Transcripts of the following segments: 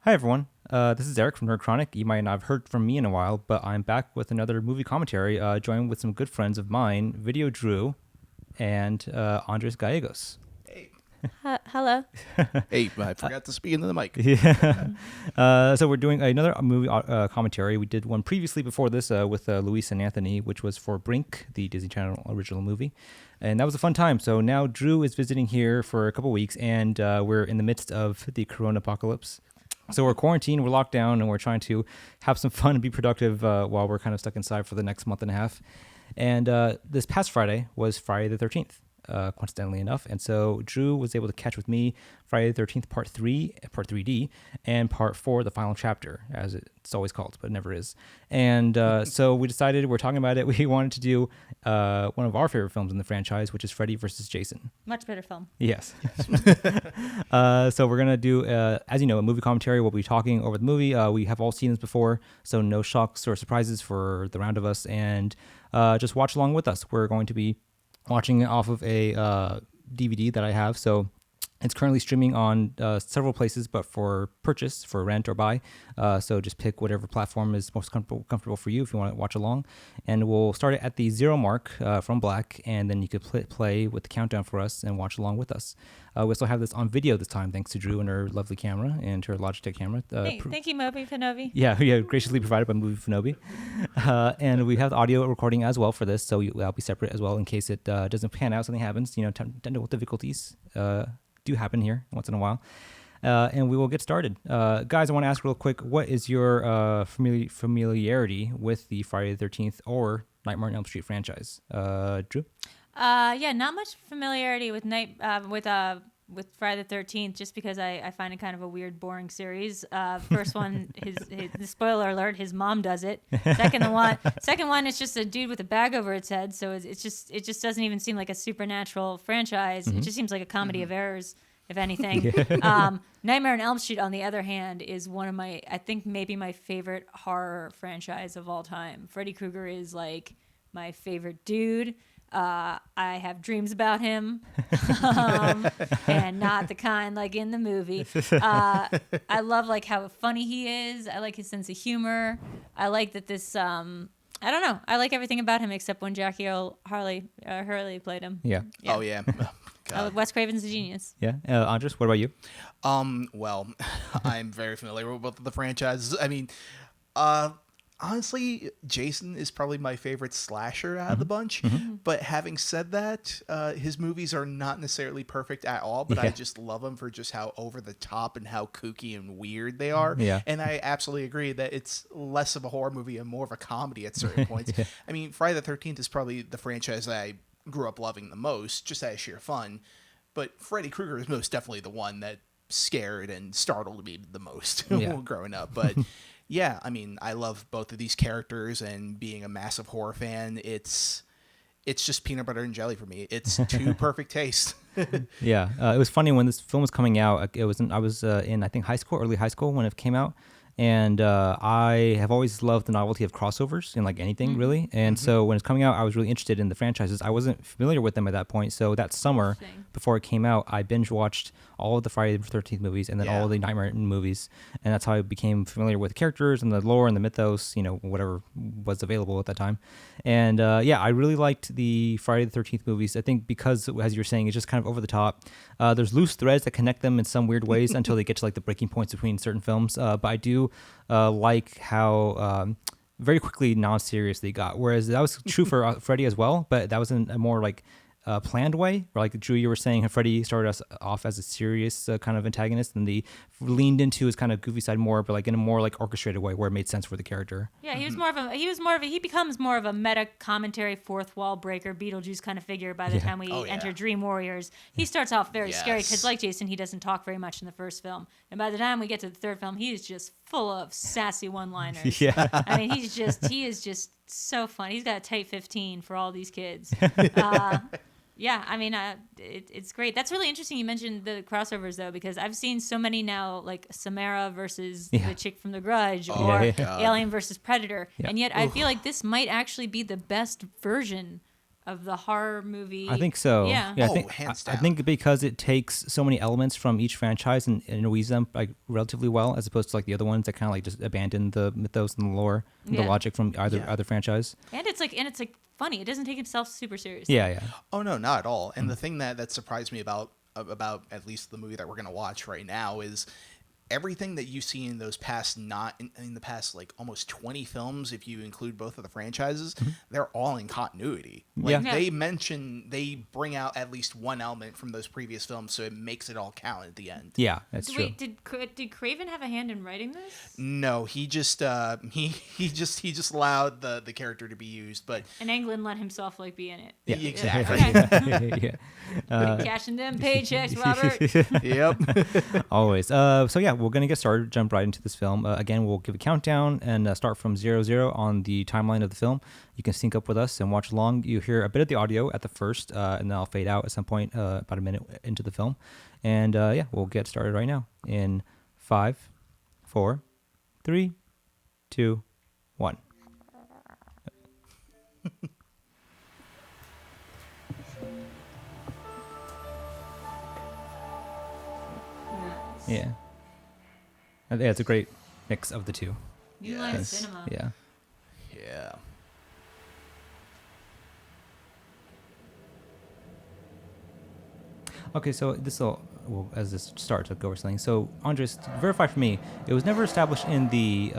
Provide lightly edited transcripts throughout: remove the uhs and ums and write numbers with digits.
Hi, everyone. This is Eric from Nerd Chronic. You might not have heard from me in a while, but I'm back with another movie commentary, joined with some good friends of mine, Video Drew and Andres Gallegos. Hey. Hello. Hey, I forgot to speak into the mic. Yeah. So we're doing another movie commentary. We did one previously before this with Luis and Anthony, which was for Brink, the Disney Channel original movie. And that was a fun time. So now Drew is visiting here for a couple weeks, and we're in the midst of the Corona apocalypse. So we're quarantined, we're locked down, and we're trying to have some fun and be productive while we're kind of stuck inside for the next month and a half. And this past Friday was Friday the 13th, coincidentally enough. And so Drew was able to catch with me Friday the 13th, Part 3, Part 3D, and Part 4, the final chapter, as it's always called, but it never is. And so we decided, we're talking about it, we wanted to do one of our favorite films in the franchise, which is Freddy versus Jason. Much better film. Yes. So we're going to do, as you know, a movie commentary. We'll be talking over the movie. We have all seen this before, so no shocks or surprises for the round of us. And just watch along with us. We're going to be watching it off of a DVD that I have. So it's currently streaming on several places, but for purchase, for rent or buy. So just pick whatever platform is most comfortable for you if you want to watch along. And we'll start it at the 0 mark from black, and then you could play with the countdown for us and watch along with us. We also have this on video this time, thanks to Drew and her lovely camera and her Logitech camera. Thank you, Moby Fanovi. Yeah, graciously provided by Movie Fanobi. And we have the audio recording as well for this, so that'll be separate as well in case it doesn't pan out, something happens. Technical difficulties do happen here once in a while. And we will get started. Guys, I want to ask real quick, what is your familiarity with the Friday the 13th or Nightmare on Elm Street franchise? Drew? Yeah, not much familiarity with with Friday the 13th, just because I find it kind of a weird, boring series. First one, his spoiler alert, his mom does it. Second one, it's just a dude with a bag over its head. So it just doesn't even seem like a supernatural franchise. Mm-hmm. It just seems like a comedy of errors, if anything. Nightmare on Elm Street, on the other hand, is one of I think maybe my favorite horror franchise of all time. Freddy Krueger is like my favorite dude. I have dreams about him, and not the kind like in the movie. I love like how funny he is. I like his sense of humor. I like that this. I don't know. I like everything about him except when Jackie Hurley played him. Yeah. Oh yeah. Wes Craven's a genius. Yeah. Andres, what about you? Well, I'm very familiar with both of the franchises. I mean, honestly, Jason is probably my favorite slasher out of the bunch. Mm-hmm. But having said that, his movies are not necessarily perfect at all, but I just love them for just how over the top and how kooky and weird they are. Yeah. And I absolutely agree that it's less of a horror movie and more of a comedy at certain points. Yeah. I mean, Friday the 13th is probably the franchise that I grew up loving the most, just out of sheer fun. But Freddy Krueger is most definitely the one that scared and startled me the most growing up. But yeah, I mean, I love both of these characters, and being a massive horror fan, it's just peanut butter and jelly for me. It's two perfect taste. Yeah, it was funny when this film was coming out. I was in I think early high school when it came out, and I have always loved the novelty of crossovers in like anything really. And so when it's coming out, I was really interested in the franchises. I wasn't familiar with them at that point. So that summer before it came out, I binge watched all of the Friday the 13th movies and then all of the Nightmare movies. And that's how I became familiar with the characters and the lore and the mythos, whatever was available at that time. And I really liked the Friday the 13th movies. I think because, as you were saying, it's just kind of over the top. There's loose threads that connect them in some weird ways until they get to like the breaking points between certain films. But I do like how very quickly non-serious they got. Whereas that was true for Freddy as well, but that was in a more like planned way. Or like Drew, you were saying, Freddy started us off as a serious kind of antagonist, and they leaned into his kind of goofy side more, but like in a more like orchestrated way where it made sense for the character. Yeah, he becomes more of a meta commentary, fourth wall breaker, Beetlejuice kind of figure by the time we enter Dream Warriors. He starts off very scary because, like Jason, he doesn't talk very much in the first film, and by the time we get to the third film, he is just full of sassy one-liners. Yeah, I mean, he is just so fun. He's got a tight 15 for all these kids. Yeah, I mean, it's great. That's really interesting you mentioned the crossovers, though, because I've seen so many now, like Samara versus the chick from The Grudge, or Alien versus Predator, and yet I feel like this might actually be the best version of the horror movie. I think so. Yeah. I Oh, think, hands I down. think because it takes so many elements from each franchise and weaves them like relatively well, as opposed to like the other ones that kind of like just abandon the mythos and the lore and the Yeah. logic from either Yeah. other franchise. And it's like funny. It doesn't take itself super seriously. Yeah. Oh no, not at all. And the thing that surprised me about at least the movie that we're gonna watch right now is everything that you see in those past in the past like almost 20 films, if you include both of the franchises, they're all in continuity. Like Yeah. they bring out at least one element from those previous films, so it makes it all count at the end. Yeah, that's true. Wait, did Craven have a hand in writing this? No, he just he just allowed the character to be used, but And Englund let himself like be in it. Yeah. exactly. yeah. Cashing them paychecks, Robert. Yep. Always. So yeah, we're gonna get started. Jump right into this film. Again, we'll give a countdown and start from 00 on the timeline of the film. You can sync up with us and watch along. You hear a bit of the audio at the first, and then I'll fade out at some point about a minute into the film. And yeah, we'll get started right now in 5, 4, 3, 2, 1. Yeah. Yeah, it's a great mix of the two. New Line Yes. Cinema. Yeah. Yeah. Okay, so this will, well, as this starts, I'll go over something. So, Andres, to verify for me, it was never established in the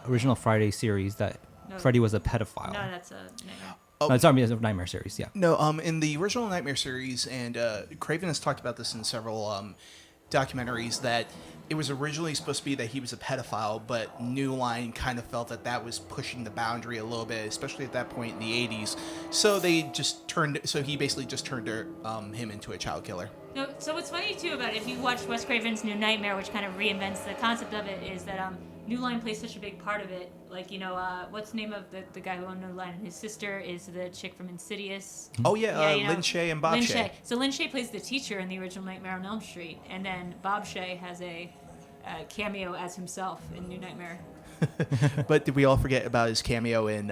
original Friday series that No. Freddy was a pedophile. No, that's a nightmare. Sorry, it's a Nightmare series, yeah. No, in the original Nightmare series, and Craven has talked about this in several documentaries, that it was originally supposed to be that he was a pedophile, but New Line kind of felt that that was pushing the boundary a little bit, especially at that point in the 80s. So he basically just turned him into a child killer. No, so what's funny too about it, if you watch Wes Craven's New Nightmare, which kind of reinvents the concept of it, is that New Line plays such a big part of it. Like, what's the name of the guy who owned New Line? His sister is the chick from Insidious. Oh yeah, you know, Lynn Shay and Bob Lynn Shay. So Lynn Shay plays the teacher in the original Nightmare on Elm Street, and then Bob Shay has a cameo as himself in New Nightmare. But did we all forget about his cameo in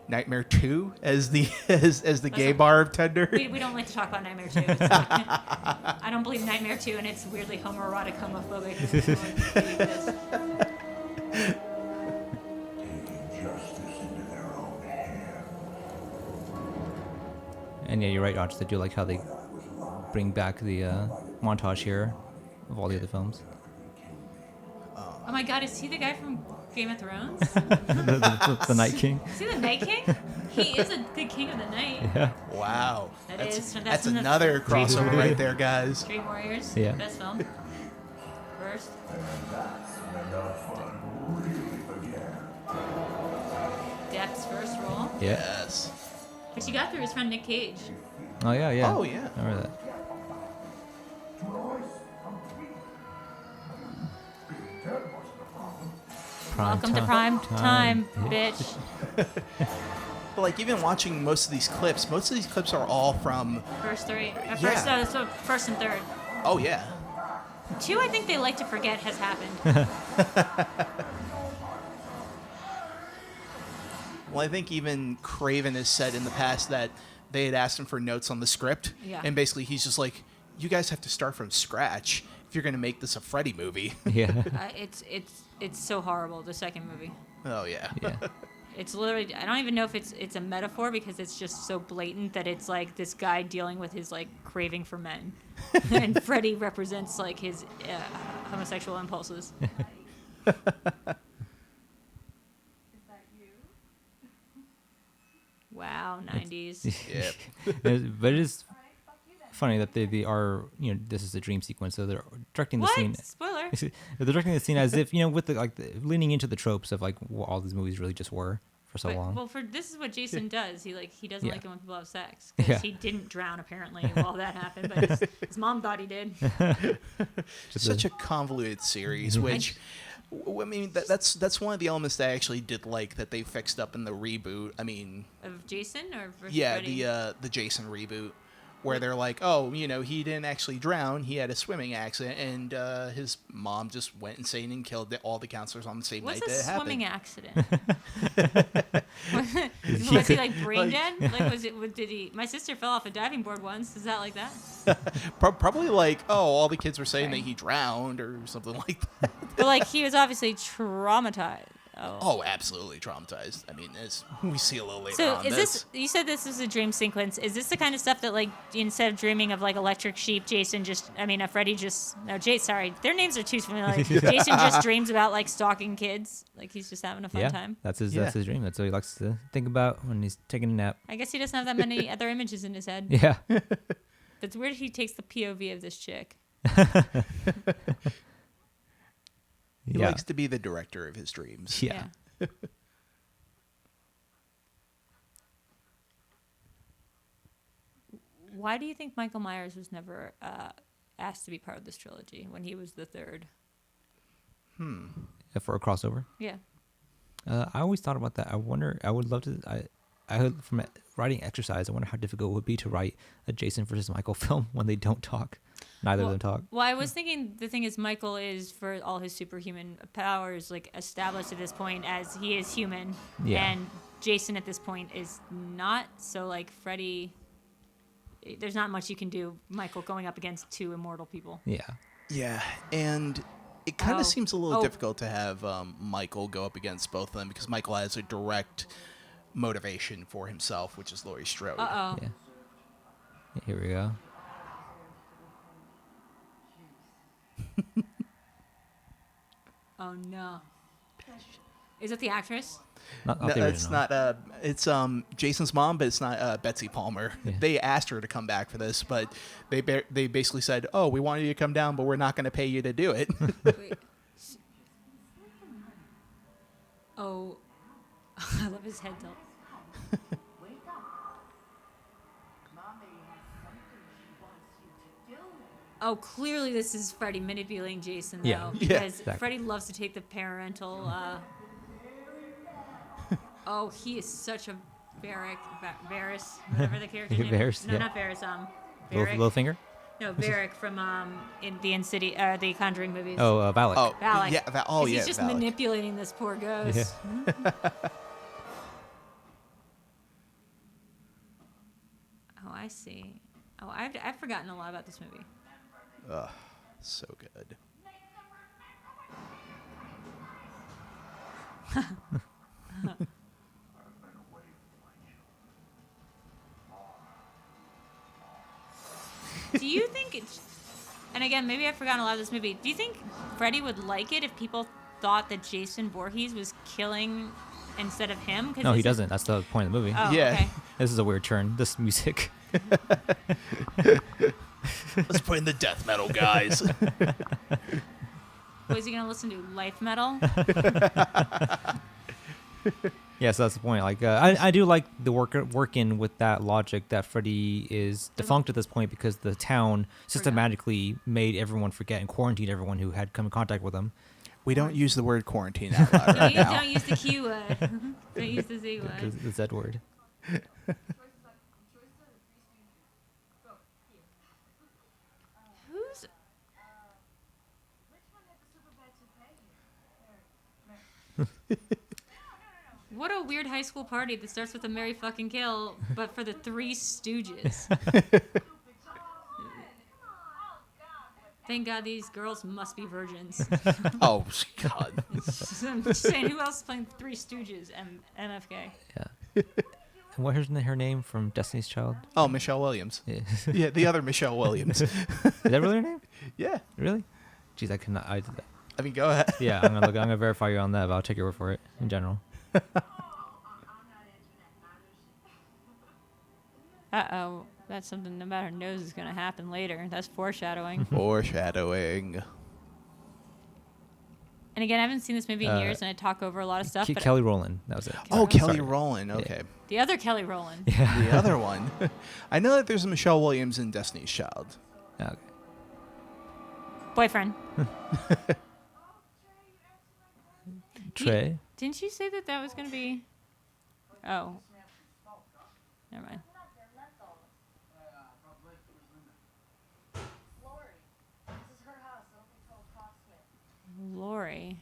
Nightmare 2 as the gay bartender? We don't like to talk about Nightmare 2. It's like, I don't believe Nightmare 2, and it's weirdly homoerotic, homophobic. I don't believe this. And yeah, you're right, Andres. I do like how they bring back the montage here of all the other films. Oh my God, is he the guy from Game of Thrones? the Night King. Is he the Night King? He is the king of the night. Yeah. Wow, That's that's in the another crossover right there, guys. Dream Warriors. Yeah. Best film. First. Depp's first role. Yeah. Yes. Which he got through his friend Nick Cage. Oh yeah, yeah. Oh, yeah. I remember that. Welcome to prime time, bitch. But like even watching most of these clips are all from. First three. Yeah. First and third. Oh yeah. 2, I think they like to forget has happened. Well, I think even Craven has said in the past that they had asked him for notes on the script, Yeah. and basically he's just like, "You guys have to start from scratch if you're going to make this a Freddy movie." Yeah. It's so horrible, the second movie. Oh yeah. Yeah. It's literally, I don't even know if it's a metaphor because it's just so blatant that it's like this guy dealing with his like craving for men. And Freddy represents like his homosexual impulses. Wow, 90s. Yep. But it is funny that they are, this is a dream sequence, so they're directing the What? scene. Spoiler. They're directing the scene as if, with the leaning into the tropes of like what all these movies really just were for so long. Well, this is what Jason does. He doesn't Yeah. like it when people have sex because Yeah. he didn't drown apparently while that happened, but his mom thought he did. Just Such a convoluted series, which. I mean, that's one of the elements that I actually did like that they fixed up in the reboot. I mean, Of Jason or versus yeah, Freddy? the Jason reboot, where they're like, oh, he didn't actually drown, he had a swimming accident, and his mom just went insane and killed all the counselors on the same What's night a that it swimming happened. accident? Was he like brain dead? Like did he? My sister fell off a diving board once. Is that like that? Probably like, oh, all the kids were saying Sorry. that he drowned or something like that. But like he was obviously traumatized. Oh, absolutely traumatized. I mean, as we see a little later So on. is this? You said this is a dream sequence. Is this the kind of stuff that like instead of dreaming of like electric sheep, Freddy just sorry, their names are too familiar. Jason just dreams about like stalking kids. Like he's just having a fun Yeah, time. that's his dream. That's what he likes to think about when he's taking a nap. I guess he doesn't have that many other images in his head. Yeah. But it's weird he takes the POV of this chick. He likes to be the director of his dreams. Yeah. Why do you think Michael Myers was never asked to be part of this trilogy when he was the third? For a crossover. Yeah. I always thought about that. I wonder. I would love to. I heard from writing exercise. I wonder how difficult it would be to write a Jason versus Michael film when they don't talk. Neither of them talk. Well, I was thinking the thing is Michael is, for all his superhuman powers, like established at this point as he is human. Yeah. And Jason at this point is not. So like Freddy, there's not much you can do. Michael going up against two immortal people. Yeah. Yeah, and it kind of seems a little Oh. difficult to have Michael go up against both of them because Michael has a direct motivation for himself, which is Laurie Strode. Uh-oh. Yeah. Here we go. Oh, no. Is it the actress? Not No, the it's original. not. It's Jason's mom, but it's not Betsy Palmer. Yeah. They asked her to come back for this, but they basically said, "Oh, we wanted you to come down, but we're not going to pay you to do it." Wait. Oh. I love his head tilt. Oh, clearly this is Freddy manipulating Jason, though. Yeah. Yeah, Because exactly. Freddy loves to take the parental. Oh, he is such a Varys, whatever the character name is. Varys, No, yeah. not Varys. Little Varric. finger. No, Varric from in the the Conjuring movies. Oh, Valak. Oh, Valak. yeah. 'Cause Yeah. he's just Valak. manipulating this poor ghost. Oh, I see. Oh, I've forgotten a lot about this movie. So good. Do you think it's... And again, maybe I've forgotten a lot of this movie. Do you think Freddy would like it if people thought that Jason Voorhees was killing instead of him? 'Cause No, he this is- doesn't. That's the point of the movie. Oh, Yeah. okay. This is a weird turn. This music. Let's put in the death metal, guys. Was he going to listen to life metal? Yeah, so that's the point. Like, I do like the working with that logic that Freddy is defunct at this point because the town systematically made everyone forget and quarantined everyone who had come in contact with him. We don't use the word quarantine out loud right now. Don't use the Q word. Don't use the Z word. The Z word. Who's... What a weird high school party that starts with a Merry fucking kill, but for the Three Stooges. Thank God these girls must be virgins. Oh God. I'm just saying, who else is playing Three Stooges? MFK. Yeah. And what is her name from Destiny's Child? Oh, Michelle Williams. Yeah. Yeah, the other Michelle Williams. Is that really her name? Yeah. Really? Jeez, I cannot. I mean, go ahead. Yeah, I'm gonna verify you on that, but I'll take your word for it in general. Uh-oh. That's something about her nose is going to happen later. That's foreshadowing. Foreshadowing. And again, I haven't seen this movie in years, and I talk over a lot of stuff. But Kelly Rowland. That was it. Oh, Kelly Sorry. Rowland. Okay. the other Kelly Rowland. The other one. I know that there's a Michelle Williams in Destiny's Child. Okay. Boyfriend. Trey. Didn't you say that that was going to be... Oh. Never mind. Lori.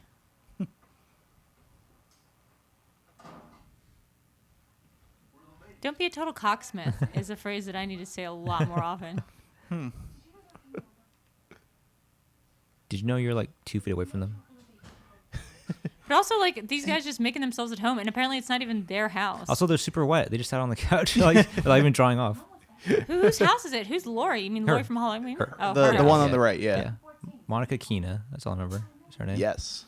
Don't be a total cocksmith is a phrase that I need to say a lot more often. Did you know you're like 2 feet away from them? But also, like, these guys just making themselves at home, and apparently it's not even their house. Also, they're super wet. They just sat on the couch, like without even drying off. Whose house is it? Who's Lori? You mean Her. Lori from Halloween? Her. Oh, The her house. one on the right, yeah. Monica Keena. That's all I remember. Is her name? Yes.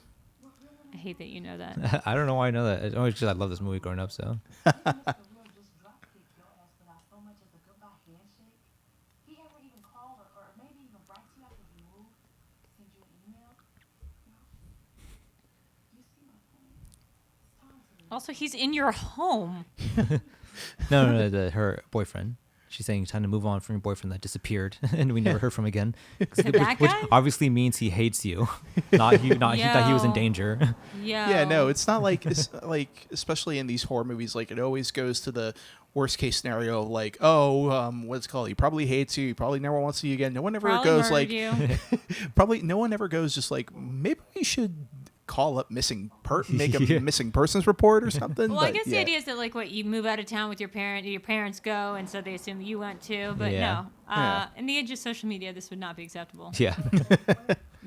I hate that you know that. I don't know why I know that. It's only because I love this movie growing up. So. Also, he's in your home. No, her boyfriend. She's saying it's time to move on from your boyfriend that disappeared and we never heard from again. That Which guy? obviously means he hates you, not that he was in Yo. danger. Yeah, no, it's not like it's like, especially in these horror movies, like it always goes to the worst case scenario of like, what's it called? He probably hates you. He probably never wants to see you again. No one ever Probably goes murdered like, you. no one ever goes just like, maybe we should call up make a Yeah. missing persons report or something. Well, I But, guess the yeah. idea is that like what you move out of town with your parents go, and so they assume you went too. But Yeah. no, Yeah. in the age of social media, this would not be acceptable. Yeah.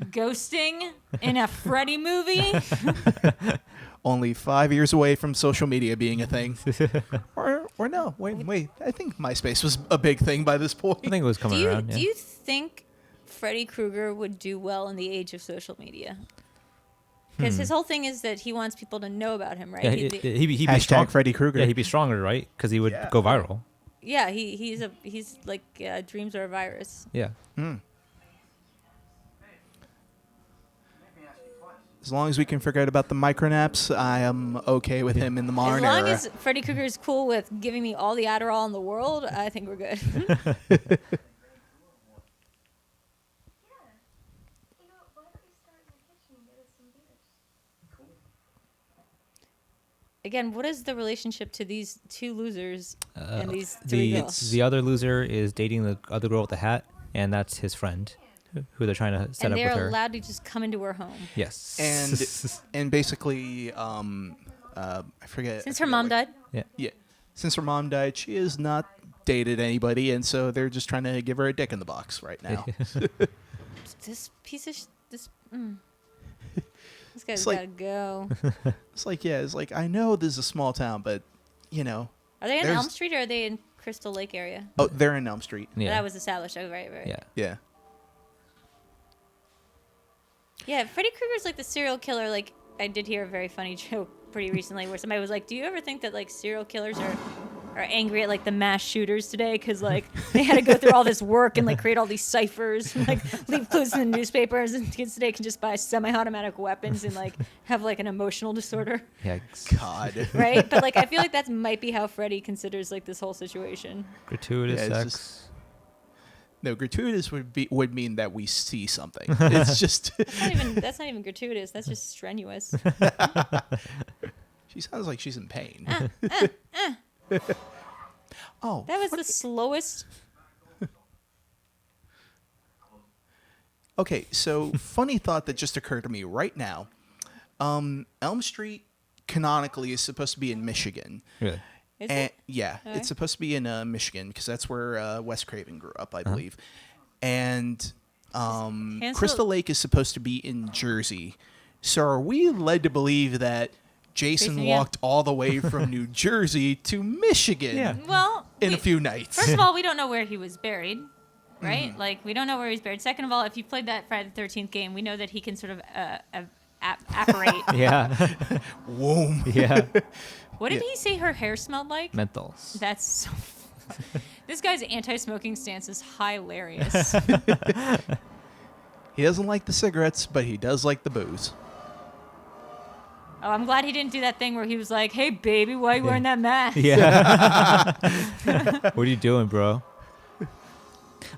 Ghosting in a Freddy movie. Only 5 years away from social media being a thing. or no, wait. I think MySpace was a big thing by this point. I think it was coming around. Do you think Freddy Krueger would do well in the age of social media? Because his whole thing is that he wants people to know about him, right? Yeah, He'd he'd be Hashtag strong. Freddy Krueger. Yeah, he'd be stronger, right? Because he would Yeah. go viral. yeah, he's like dreams are a virus. Yeah. As long as we can forget about the micronaps, I am okay with him in the As modern long era. as Freddy Krueger is cool with giving me all the Adderall in the world, I think we're good. Again, what is the relationship to these two losers and these three girls? The other loser is dating the other girl with the hat, and that's his friend, who they're trying to set And up with they're her. allowed to just come into her home. Yes. And basically, I forget. Since I her forget mom what- died? Yeah. Since her mom died, she has not dated anybody, and so they're just trying to give her a dick in the box right now. This piece of this guy's It's like- gotta go. It's like, I know this is a small town, but, Are they in there's- Elm Street or are they in Crystal Lake area? oh, they're in Elm Street. Yeah. That was established. Oh, right. Yeah. Yeah. Yeah, Freddy Krueger's like the serial killer. Like, I did hear a very funny joke pretty recently where somebody was like, do you ever think that like serial killers are angry at like the mass shooters today because like they had to go through all this work and like create all these ciphers and like leave clues in the newspapers, and kids today can just buy semi-automatic weapons and like have like an emotional disorder, Yeah. God. right? But like I feel like that might be how Freddy considers like this whole situation. Gratuitous Yeah, it's sex. just- No, gratuitous would mean that we see something. It's just That's not even gratuitous. That's just strenuous. she sounds like she's in pain. Oh, That was the slowest. okay. So, funny thought that just occurred to me right now. Elm Street canonically is supposed to be in Michigan. Really? Is And it? yeah, Alright. it's supposed to be in Michigan because that's where Wes Craven grew up, I believe. And Hansel- Crystal Lake is supposed to be in Jersey. So are we led to believe that Jason Yeah. walked all the way from New Jersey to Michigan Yeah. Well, in a we- few nights? First of all, we don't know where he was buried, right? Mm-hmm. Like, we don't know where he's buried. Second of all, if you played that Friday the 13th game, we know that he can sort of apparate. Yeah. Womb. Yeah. What did Yeah. he say her hair smelled like? Menthols. That's so. This guy's anti-smoking stance is hilarious. He doesn't like the cigarettes, but he does like the booze. Oh, I'm glad he didn't do that thing where he was like, "Hey, baby, why are you wearing that mask?" Yeah. What are you doing, bro?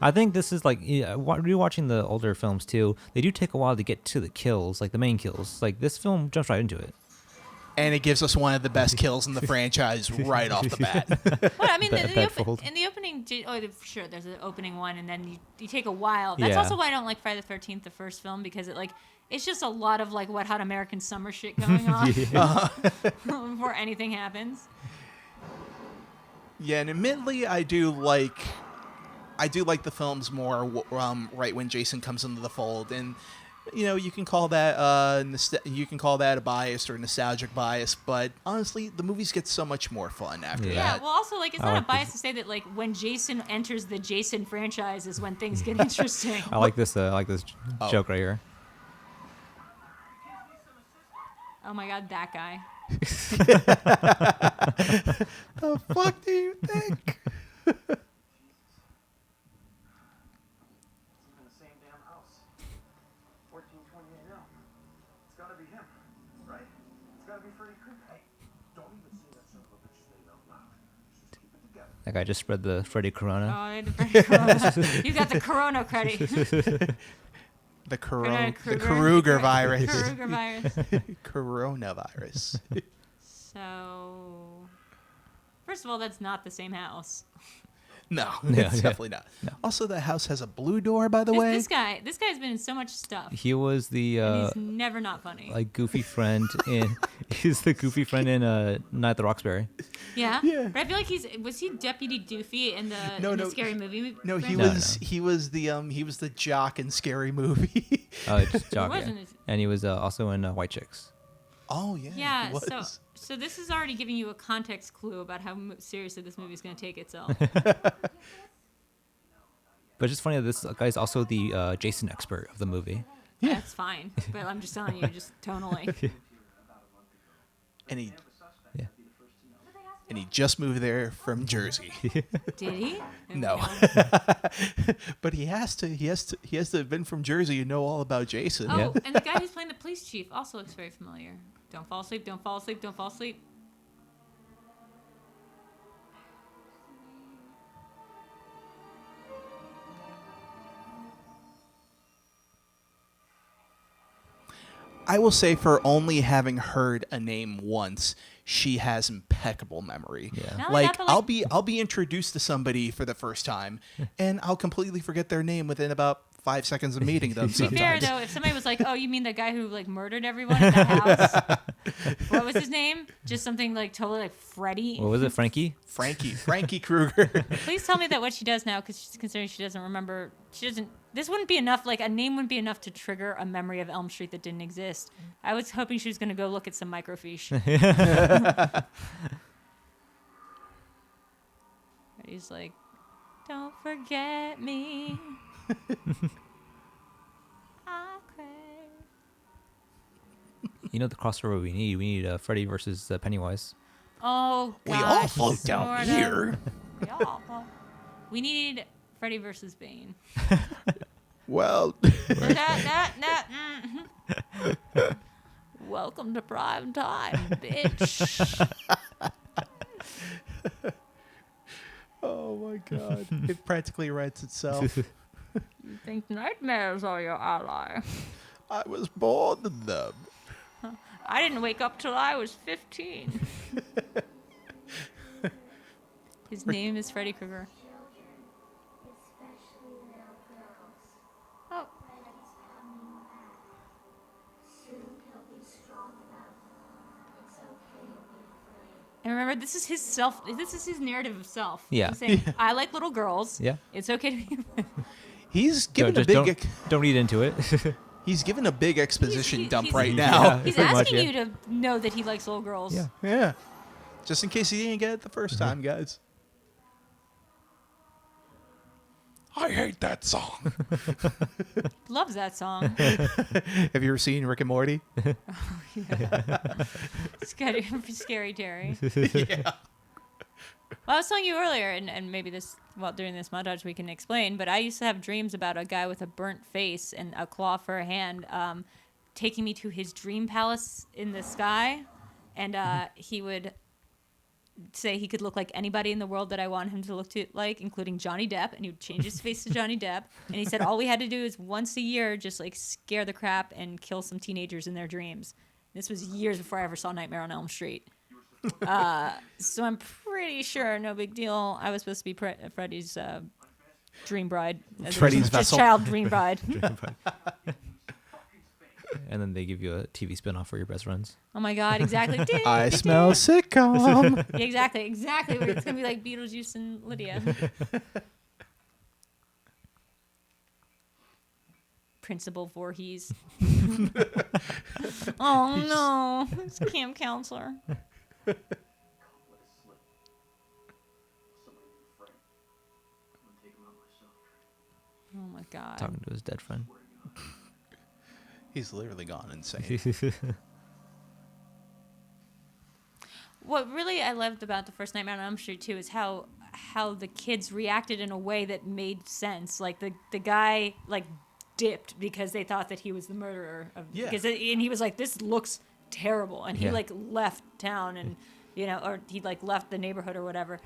I think this is like rewatching the older films too. They do take a while to get to the kills, like the main kills. Like this film jumps right into it. And it gives us one of the best kills in the franchise right off the bat. Well, I mean, Bedfold. in the opening, sure, there's an opening one, and then you take a while. That's Yeah. also why I don't like Friday the 13th, the first film, because it's just a lot of like Wet Hot American Summer shit going on before anything happens. Yeah, and admittedly, I do like the films more right when Jason comes into the fold, and you can call that you can call that a bias or a nostalgic bias, but honestly, the movies get so much more fun after Yeah. Yeah, that. well, also, like, it's I not a like bias to say that, like, when Jason enters the Jason franchise is when things get interesting. I like this. Oh. Joke right here. Oh my god, that guy. The fuck do you think? In the same damn house. 1428 L. It's gotta be him, right? It's gotta be Freddy Krueger. Hey, don't even say that son of a bitch's name out loud. Just keep it together. That guy just spread the Freddy Oh, Corona. I had to bring Corona. You got the Corona credit. The Kruger. Kruger virus. Kruger virus. Coronavirus. So, first of all, that's not the same house. No, Yeah, it's yeah. definitely not. Also, the house has a blue door, by the way. This guy's been in so much stuff. He was the And he's never not funny. like goofy friend in. He's the goofy friend in Night at the Roxbury. Yeah? Yeah. But I feel like was he Deputy Doofy in the, No, in no. the Scary Movie? No, he franchise? was the jock in Scary Movie. Just Jock, yeah. wasn't it? And he was also in White Chicks. Oh yeah. Yeah, he was. so this is already giving you a context clue about how seriously this movie is going to take itself. But it's just funny that this guy's also the Jason expert of the movie. Yeah. That's fine. But I'm just telling you, just tonally. and he Yeah. and he just moved there from Jersey. Did he? No. But he has to have been from Jersey and know all about Jason. Oh, Yeah. and the guy who's playing the police chief also looks very familiar. Don't fall asleep, don't fall asleep, don't fall asleep. I will say, for only having heard a name once, she has impeccable memory. Yeah. Not only Like, that, but, I'll be introduced to somebody for the first time, and I'll completely forget their name within about 5 seconds of meeting them. To be fair, Sometimes. though, if somebody was like, "Oh, you mean the guy who like murdered everyone at that house?" What was his name? Just something like totally like Freddy. What was it, Frankie? Frankie Krueger. Please tell me that what she does now, because she's considering she doesn't remember. She doesn't. This wouldn't be enough. Like a name wouldn't be enough to trigger a memory of Elm Street that didn't exist. I was hoping she was going to go look at some microfiche. He's like, "Don't forget me." I crave. You know the crossover we need. We need Freddy versus Pennywise. Oh, We gosh, all float down sorta. here. We need Freddy versus Bane. Well, Welcome to prime time, bitch. oh my god, it practically writes itself. You think nightmares are your ally? I was born in them. I didn't wake up till I was 15. His name is Freddy Krueger. Oh. And remember, this is his narrative of self. Yeah. He's saying, I like little girls. Yeah. It's okay to be. He's given a Just big. don't read into it. He's given a big exposition He's- dump he's- right Yeah. now. He's Pretty much, asking yeah. you to know that he likes little girls. Yeah. Yeah. Just in case he didn't get it the first time, guys. I hate that song. Loves that song. Have you ever seen Rick and Morty? Scary, scary Terry. Yeah. Well, I was telling you earlier, and maybe during this montage we can explain, but I used to have dreams about a guy with a burnt face and a claw for a hand taking me to his dream palace in the sky, and he would say he could look like anybody in the world that I want him to look like, including Johnny Depp, and he would change his face to Johnny Depp, and he said all we had to do is once a year just like scare the crap and kill some teenagers in their dreams. This was years before I ever saw Nightmare on Elm Street. So I'm pretty sure, no big deal, I was supposed to be Freddy's dream bride. Freddy's just vessel. child dream bride. and then they give you a TV spinoff for your best friends. Oh my God, exactly. I smell sitcom. Yeah, exactly. Where it's gonna be like Beetlejuice and Lydia. Principal Voorhees. Oh no, it's camp counselor. Can't let it slip. Somebody named Freddy. I'm gonna take him out myself. Oh my God. Talking to his dead friend. He's literally gone insane. What really I loved about the first Nightmare on Elm Street too is how the kids reacted in a way that made sense. Like the guy like dipped because they thought that he was the murderer of Yeah. and he was like, this looks terrible, and he Yeah. like left town and or he like left the neighborhood or whatever.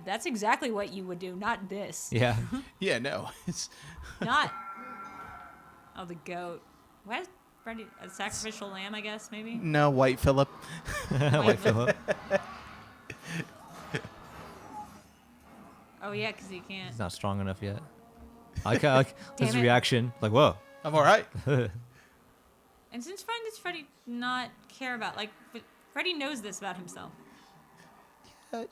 That's exactly what you would do, not this. Yeah. Yeah, no. It's Not the goat. What is Freddy, a sacrificial lamb, I guess, maybe? no White Phillip. White Phillip. Oh yeah, because he can't. He's not strong enough yet. I like his Damn it. reaction. Like, whoa. I'm all right. And since when does Freddy not care about, like, Freddy knows this about himself.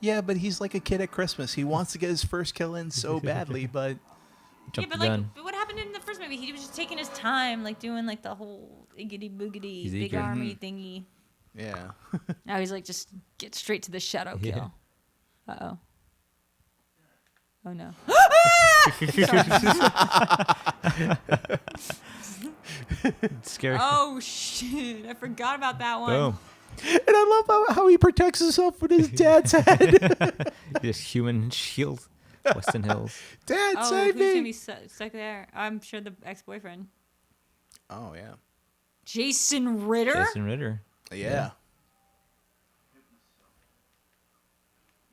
Yeah, but he's like a kid at Christmas. He wants to get his first kill in so badly, but Jump but the gun. like, but what happened in the first movie? He was just taking his time, like doing like the whole iggity boogity He's big eager. army thingy. yeah. Now he's like, just get straight to the shadow Yeah. kill. Uh-oh. Oh no. Scary. Oh shit! I forgot about that one. Boom. And I love how he protects himself with his dad's head. This human shield. Weston Hills. Dad, Oh, save who's gonna me. be stuck there? I'm sure the ex-boyfriend. Oh, yeah. Jason Ritter. Jason Ritter. Yeah.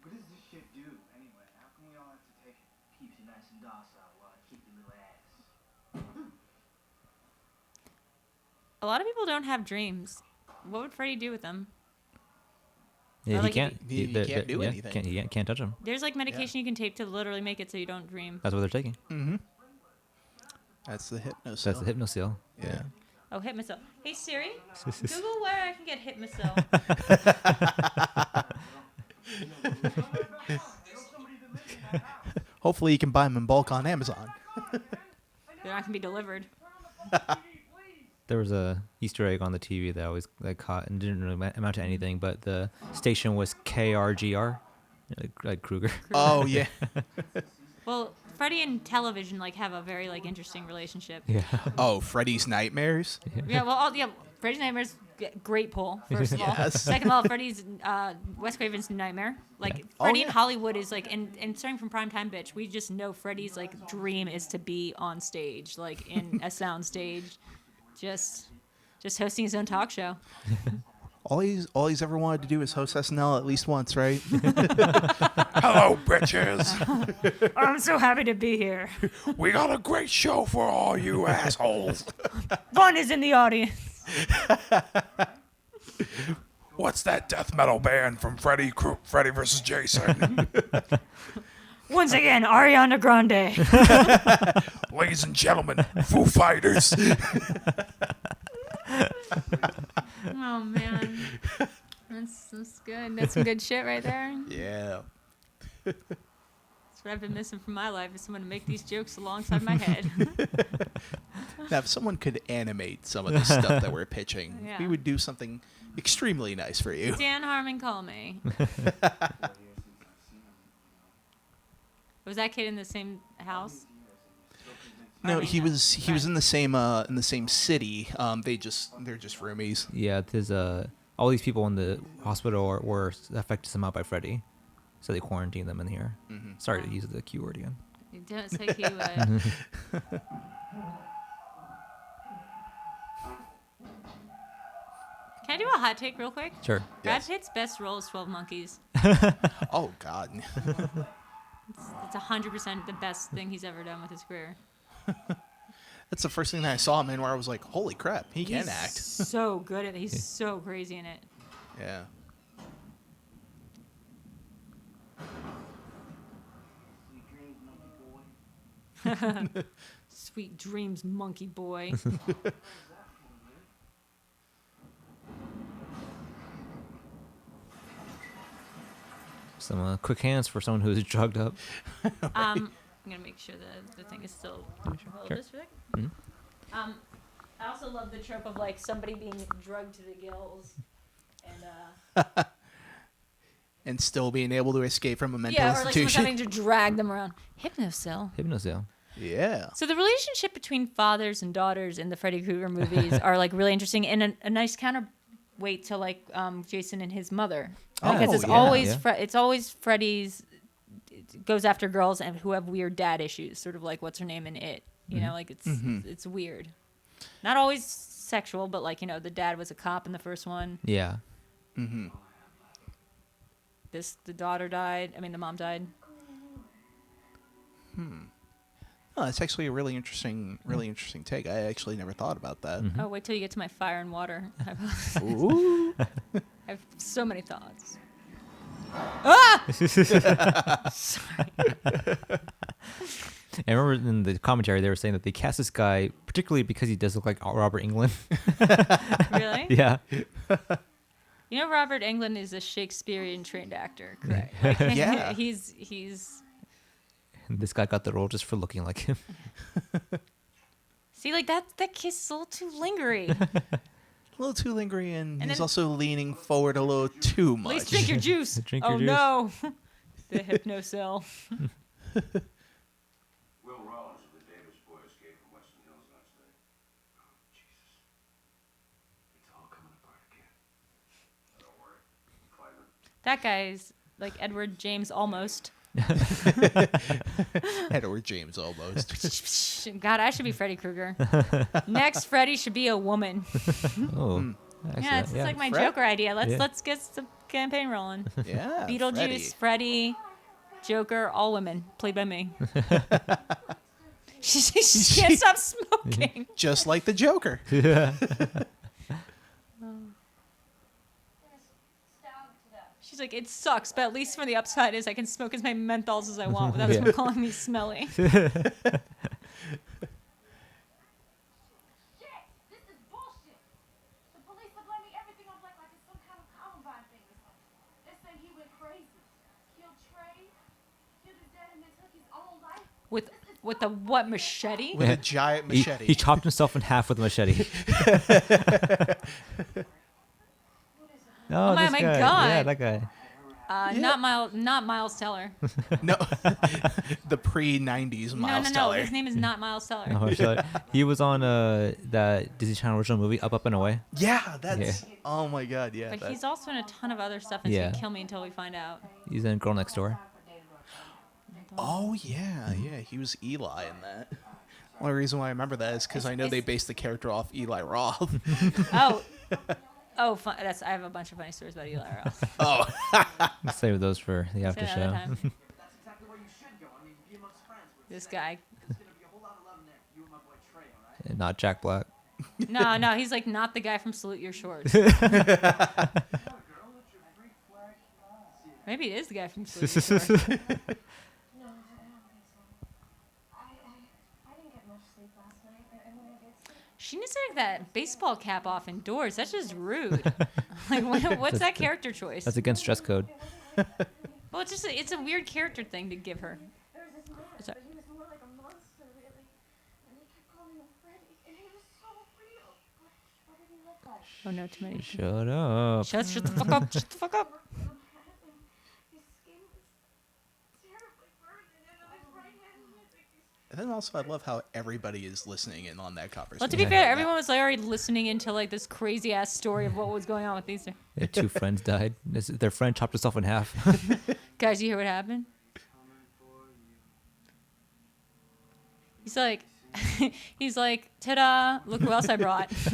What does this shit do anyway? How come we all have to take it? Keeps you nice and docile while I kick your little ass. A lot of people don't have dreams. What would Freddy do with them? Yeah, Or he like can't. he can't do yeah, anything. He can't touch him. There's like medication you can take to literally make it so you don't dream. That's what they're taking. Mm-hmm. That's the hypnosis. That's the hypnosil. Yeah. Oh, Hypnosil. Hey Siri, Google where I can get Hypnosil. Hopefully you can buy them in bulk on Amazon. They're not gonna be delivered. There was a Easter egg on the TV that I always caught and didn't really amount to anything, but the station was KRGR, like Kruger. Oh, yeah. Well, Freddy and television like have a very like interesting relationship. Yeah. Oh, Freddy's Nightmares? Yeah. Well, Freddy's Nightmares, great pull. First of all, Yes. second of all, Freddy's Wes Craven's Nightmare. Like Oh, Freddy yeah. in Hollywood is like, and starting from Primetime Bitch, we just know Freddy's like dream is to be on stage, like in a sound stage, just hosting his own talk show. All he's ever wanted to do is host SNL at least once, right? Hello, bitches. I'm so happy to be here. We got a great show for all you assholes. Fun is in the audience. What's that death metal band from Freddy vs. Jason? Once again, Ariana Grande. Ladies and gentlemen, Foo Fighters. Oh man, that's good. That's some good shit right there. Yeah. That's what I've been missing from my life, is someone to make these jokes alongside my head. Now, if someone could animate some of the stuff that we're pitching, Yeah. we would do something extremely nice for you. Dan Harmon, call me. Was that kid in the same house? No, Or, he no, was in the same city. They're just roomies. Yeah, there's all these people in the hospital were affected somehow by Freddy, so they quarantined them in here. Mm-hmm. Sorry to use the Q word again. It does take you. Can I do a hot take real quick? Sure. Brad Yes. Pitt's best role is 12 Monkeys. Oh God. It's 100% the best thing he's ever done with his career. That's the first thing that I saw him in where I was like, holy crap, he can He's act. so good at it. He's so crazy in it. Yeah. Sweet dreams, monkey boy. Some quick hands for someone who's drugged up. I'm gonna make sure that the thing is still. Hold Sure. this for a second. Mhm. I also love the trope of like somebody being drugged to the gills, and And still being able to escape from a mental yeah, or like someone's institution. having to drag them around. Hypnocil. Hypnocil. Yeah. So the relationship between fathers and daughters in the Freddy Krueger movies are like really interesting and a nice counterweight to like Jason and his mother, because it's yeah. always Yeah. It's always Freddy's goes after girls and who have weird dad issues, sort of like what's her name in It. You know, like it's weird. Not always sexual, but like, you know, the dad was a cop in the first one. Yeah. The daughter died. I mean, the mom died. Oh, that's actually a really interesting take. I actually never thought about that. Oh, wait till you get to my fire and water. Ooh. I have so many thoughts. Ah! Sorry. I remember in the commentary they were saying that they cast this guy particularly because he does look like Robert Englund. Really? Yeah. You know, Robert Englund is a Shakespearean trained actor, correct? Like, Yeah. He's. And this guy got the role just for looking like him. See, like that kiss is a little too lingery. A little too lingering, and he's then- also leaning forward a little too At much. least drink your juice. Drink oh your juice. no, the hypnocell. Will Rollins of the Davis boy escaped from Weston Hills last night. Oh, Jesus. It's all coming apart again. Don't worry. Find him. That guy's like Edward James almost. Edward James almost. God, I should be Freddy Krueger. Next, Freddy should be a woman. Oh. Yeah, it's like my Fred- Joker idea. Yeah. Let's get some campaign rolling. Yeah. Beetlejuice, Freddy, Joker, all women, played by me. she can't stop smoking. Just like the Joker. She's like, it sucks, but at least from the upside is I can smoke as many menthols as I want without someone calling me smelly. Shit! This is bullshit! The police are blaming everything on Blake like it's some kind of Columbine thing or something. They're saying he went crazy. Killed Trey, killed his dad, and then took his own life. With the what, machete? With a giant machete. He chopped himself in half with a machete. Oh my this guy. God. Yeah, that guy. Not Miles Teller. No. The pre-90s Miles no. Teller. His name is not Miles Teller. Oh, shit. He was on that Disney Channel original movie, Up, Up, and Away. Yeah, that's... Oh, my God, yeah. But that- he's also in a ton of other stuff and he's Yeah. gonna kill me until we find out. He's in Girl Next Door. Oh, yeah, yeah. He was Eli in that. Only reason why I remember that is because I know they based the character off Eli Roth. I have a bunch of funny stories about Eli Roth. Oh. Let's save those for the after Say that another show. time. That's exactly where you should go. I mean, be amongst friends. This guy. There's gonna be a whole lot of love in there. You and my boy Trey, all right? And not Jack Black. No, he's like not the guy from Salute Your Shorts. Maybe it is the guy from Salute Your Shorts. No, I don't think so. I didn't get much sleep last night, and when I did sleep, She needs to take that baseball cap off indoors. That's just rude. Like, what's that character choice? That's against dress code. Well, it's a weird character thing to give her. there was this man, Sorry. but he was more like a monster, really. And they kept calling him Freddy, and he was so real. What did he look like? Oh no, too many. Shut up. Shut the fuck up. Shut the fuck up. His skin was terribly burned, and then on his right hand, he had like these And then also, I love how everybody is listening in on that conversation. Well, to be fair, everyone was already listening into like this crazy ass story of what was going on with these two. Yeah, two friends died. Their friend chopped himself in half. Guys, you hear what happened? He's like, ta-da! Look who else I brought. Is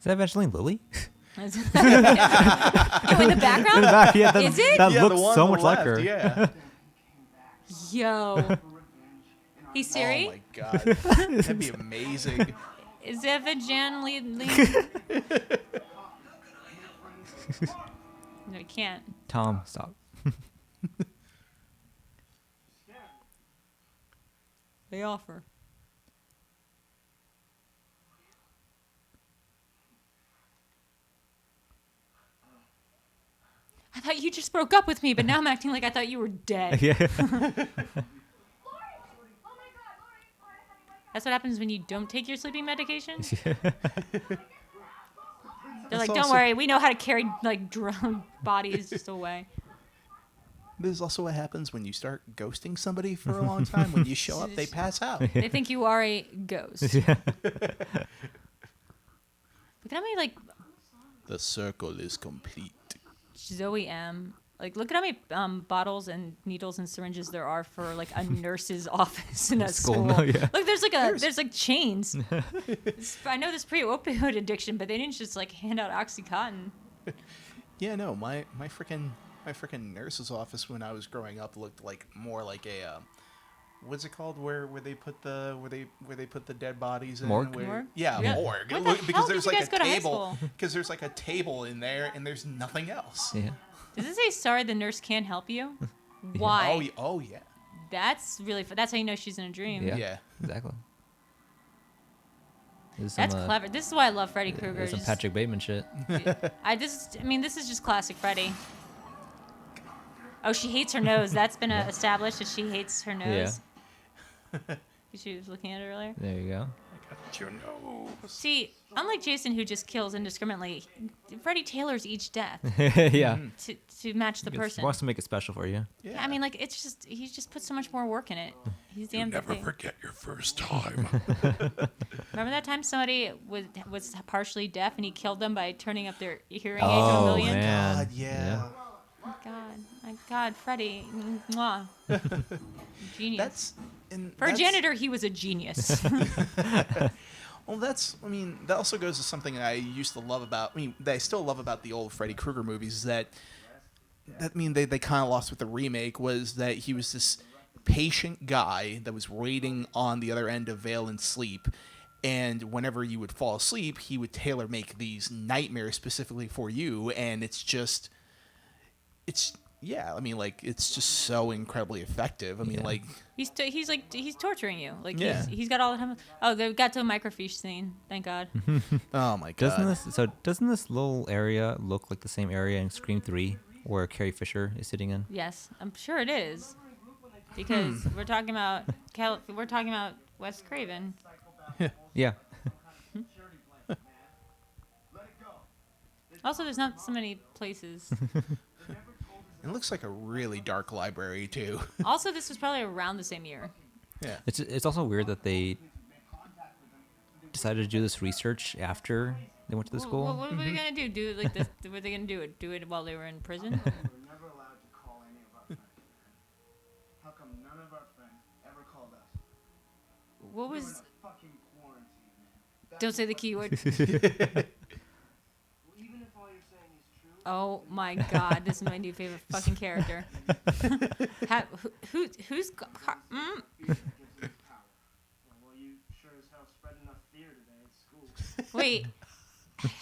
that Evangeline Lilly? Oh, in the background? Yeah, that, Is it? That Yeah, the looks one so on the much like left, her. Yeah. Yo. Hey Oh Siri, my God. That'd be amazing. is Evangeline? No, you can't. Tom, stop. They offer. I thought you just broke up with me, but now I'm acting like I thought you were dead. Yeah. Lori! Oh my God, Lori! Lori, honey, wake up! That's what happens when you don't take your sleeping medication. They're That's like, don't also- worry, we know how to carry like drone bodies just away. This is also what happens when you start ghosting somebody for a long time. When you show up, they pass out. They think you are a ghost. Look at how many like The circle is complete. Zoe M. Like, look at how many bottles and needles and syringes there are for like a nurse's office in a school. No, yeah. Look, there's like chains. I know this pre-opioid addiction, but they didn't just like hand out OxyContin. Yeah, no, my freaking nurse's office when I was growing up looked like more like a what's it called where they put the dead bodies in? Morgue? Where, Morgue? Yeah, Yeah. morgue. Where the hell did you guys go to high table. school? Because there's like a table in there and there's nothing else. Yeah. Does it say sorry the nurse can't help you? Why? Oh yeah. That's really that's how you know she's in a dream. Yeah. Yeah. Exactly. There's That's some, clever. This is why I love Freddy Krueger. There's some Just- Patrick Bateman shit. this is just classic Freddy. Oh, she hates her nose. That's been established that she hates her nose. She was looking at it earlier. There you go. Got your nose. See, unlike Jason, who just kills indiscriminately, Freddy tailors each death Yeah. to match the He person. wants to make it special for you. Yeah. I mean, like he just put so much more work in it. He's damn Never thing. forget your first time. Remember that time somebody was partially deaf and he killed them by turning up their hearing aid to Oh, a million? man. God, yeah. My God, Freddy, mwah. Genius. That's For a janitor, he was a genius. Well, that also goes to something I used to love about, that I still love about the old Freddy Krueger movies they kind of lost with the remake was that he was this patient guy that was waiting on the other end of veil and sleep. And whenever you would fall asleep, he would tailor make these nightmares specifically for you. And it's just so incredibly effective. He's torturing you. Like Yeah. he's got all the time. Oh, they got to a microfiche scene. Thank God. Oh my God. Doesn't this little area look like the same area in Scream 3 where Carrie Fisher is sitting in? Yes, I'm sure it is. Because we're talking about Wes Craven. Yeah. Also, there's not so many places. It looks like a really dark library too. Also, this was probably around the same year. Yeah. It's also weird that they decided to do this research after they went to the school. What were they gonna do? Do it like this? Were they gonna do it? Do it while they were in prison? We're never allowed to call any of our friends. How come none of our friends ever called us? What We're in was? a fucking quarantine, man. That's Don't say the keyword. Even if all you're saying is true. Oh my God, this is my new favorite fucking character. Who's? Gives you power. Well, you sure as hell spread enough fear today at school. Wait,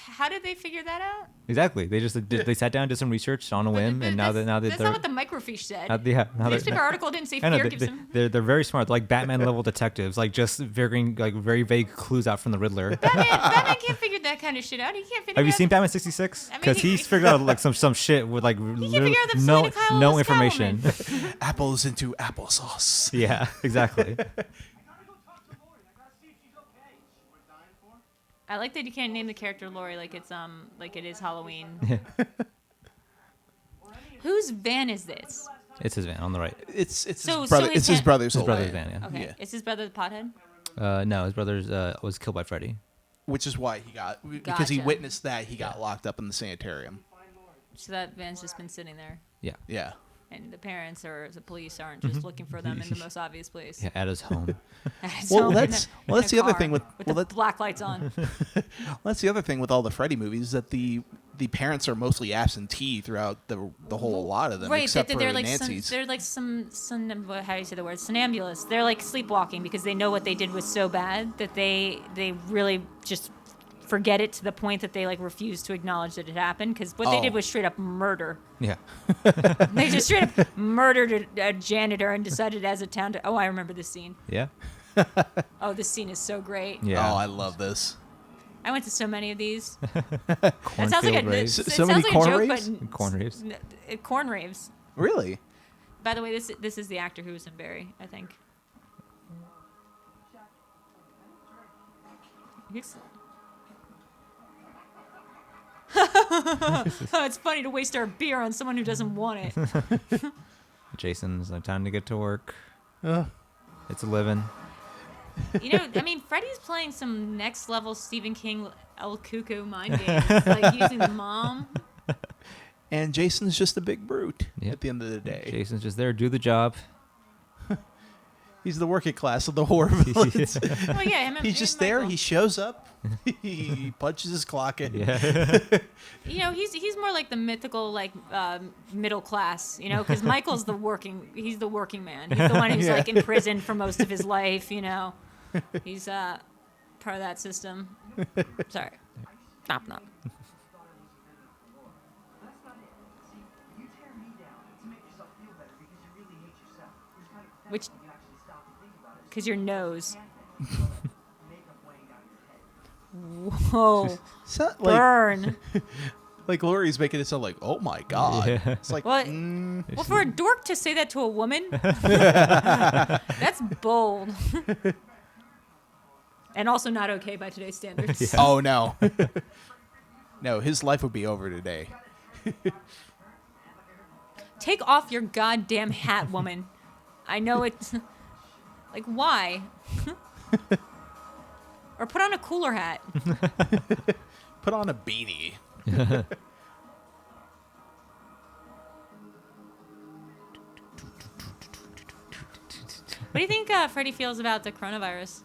how did they figure that out? Exactly. They just they sat down, did some research on a whim, and now that that's they're not what the microfiche said. now The they're newspaper article didn't say I know, fear gives him. they're very smart. They're like Batman level detectives, like just figuring like very vague clues out from the Riddler. Batman can't figure that kind of shit out. He can't figure. Have you out seen Batman 66? I mean, Because he's figured out like some shit with like He can't figure out that Selena Kyle no was information. Catwoman. Apples into applesauce. Yeah, exactly. I gotta go talk to Lori. I gotta see if she's okay. She worth dying for? I like that you can't name the character Lori like it's like it is Halloween. Whose van is this? It's his van on the right. It's So his brother. he It's his can't- brother's His old brother's man. van, yeah. Okay, Yeah. is his brother the pothead? No, his brother was killed by Freddy. Which is why because he Gotcha. witnessed that he got locked up in the sanitarium. So that van's just been sitting there, Yeah. Yeah. and the parents or the police aren't just looking for them in the most obvious place. Yeah, at his home. Well, that's the other thing with the black lights on. that's the other thing with all the Freddy movies that the parents are mostly absentee throughout the whole lot of them, Right, except that for they're like Nancy's. they're like some how do you say the word somnambulists. They're like sleepwalking because they know what they did was so bad that they really just forget it to the point that they like refuse to acknowledge that it happened because what they did Oh. was straight up murder. Yeah. They just straight up murdered a janitor and decided as a town to. Oh, I remember this scene. Yeah. Oh, this scene is so great. Yeah. Oh, I love this. I went to so many of these. It sounds like Cornfield a, raves. it So sounds many like corn a joke, raves? but Corn raves. corn raves. Really? By the way, this is the actor who was in Barry, I think. He's- Oh, it's funny to waste our beer on someone who doesn't want it. Jason's like, time to get to work. Uh, It's a living. You know, I mean, Freddy's playing some next level Stephen King El Cuckoo mind games, like using the mom. and Jason's just a big brute Yep. at the end of the day. Jason's just there, do the job. He's the working class of the horror villains. Oh yeah, him and He's me just and there. Michael. He shows up. He punches his clock in. Yeah. You know, he's more like the mythical like middle class. You know, because Michael's he's the working man. He's the one who's Yeah. like in prison for most of his life. You know, he's part of that system. Sorry, knock knock. That's not it. See, you tear me down to make yourself feel better because you really hate yourself. It's kind of Which, pathetic when you actually stop and think about it. because your nose. Makeup weighing down your head. Whoa, So, burn. like Lori's making it sound like, oh my god. Yeah. It's like, What? mm, Well, for a dork to say that to a woman, that's bold. And also not okay by today's standards. oh no. No, his life would be over today. Take off your goddamn hat, woman. I know it's like why? Or put on a cooler hat. Put on a beanie. What do you think Freddy feels about the coronavirus?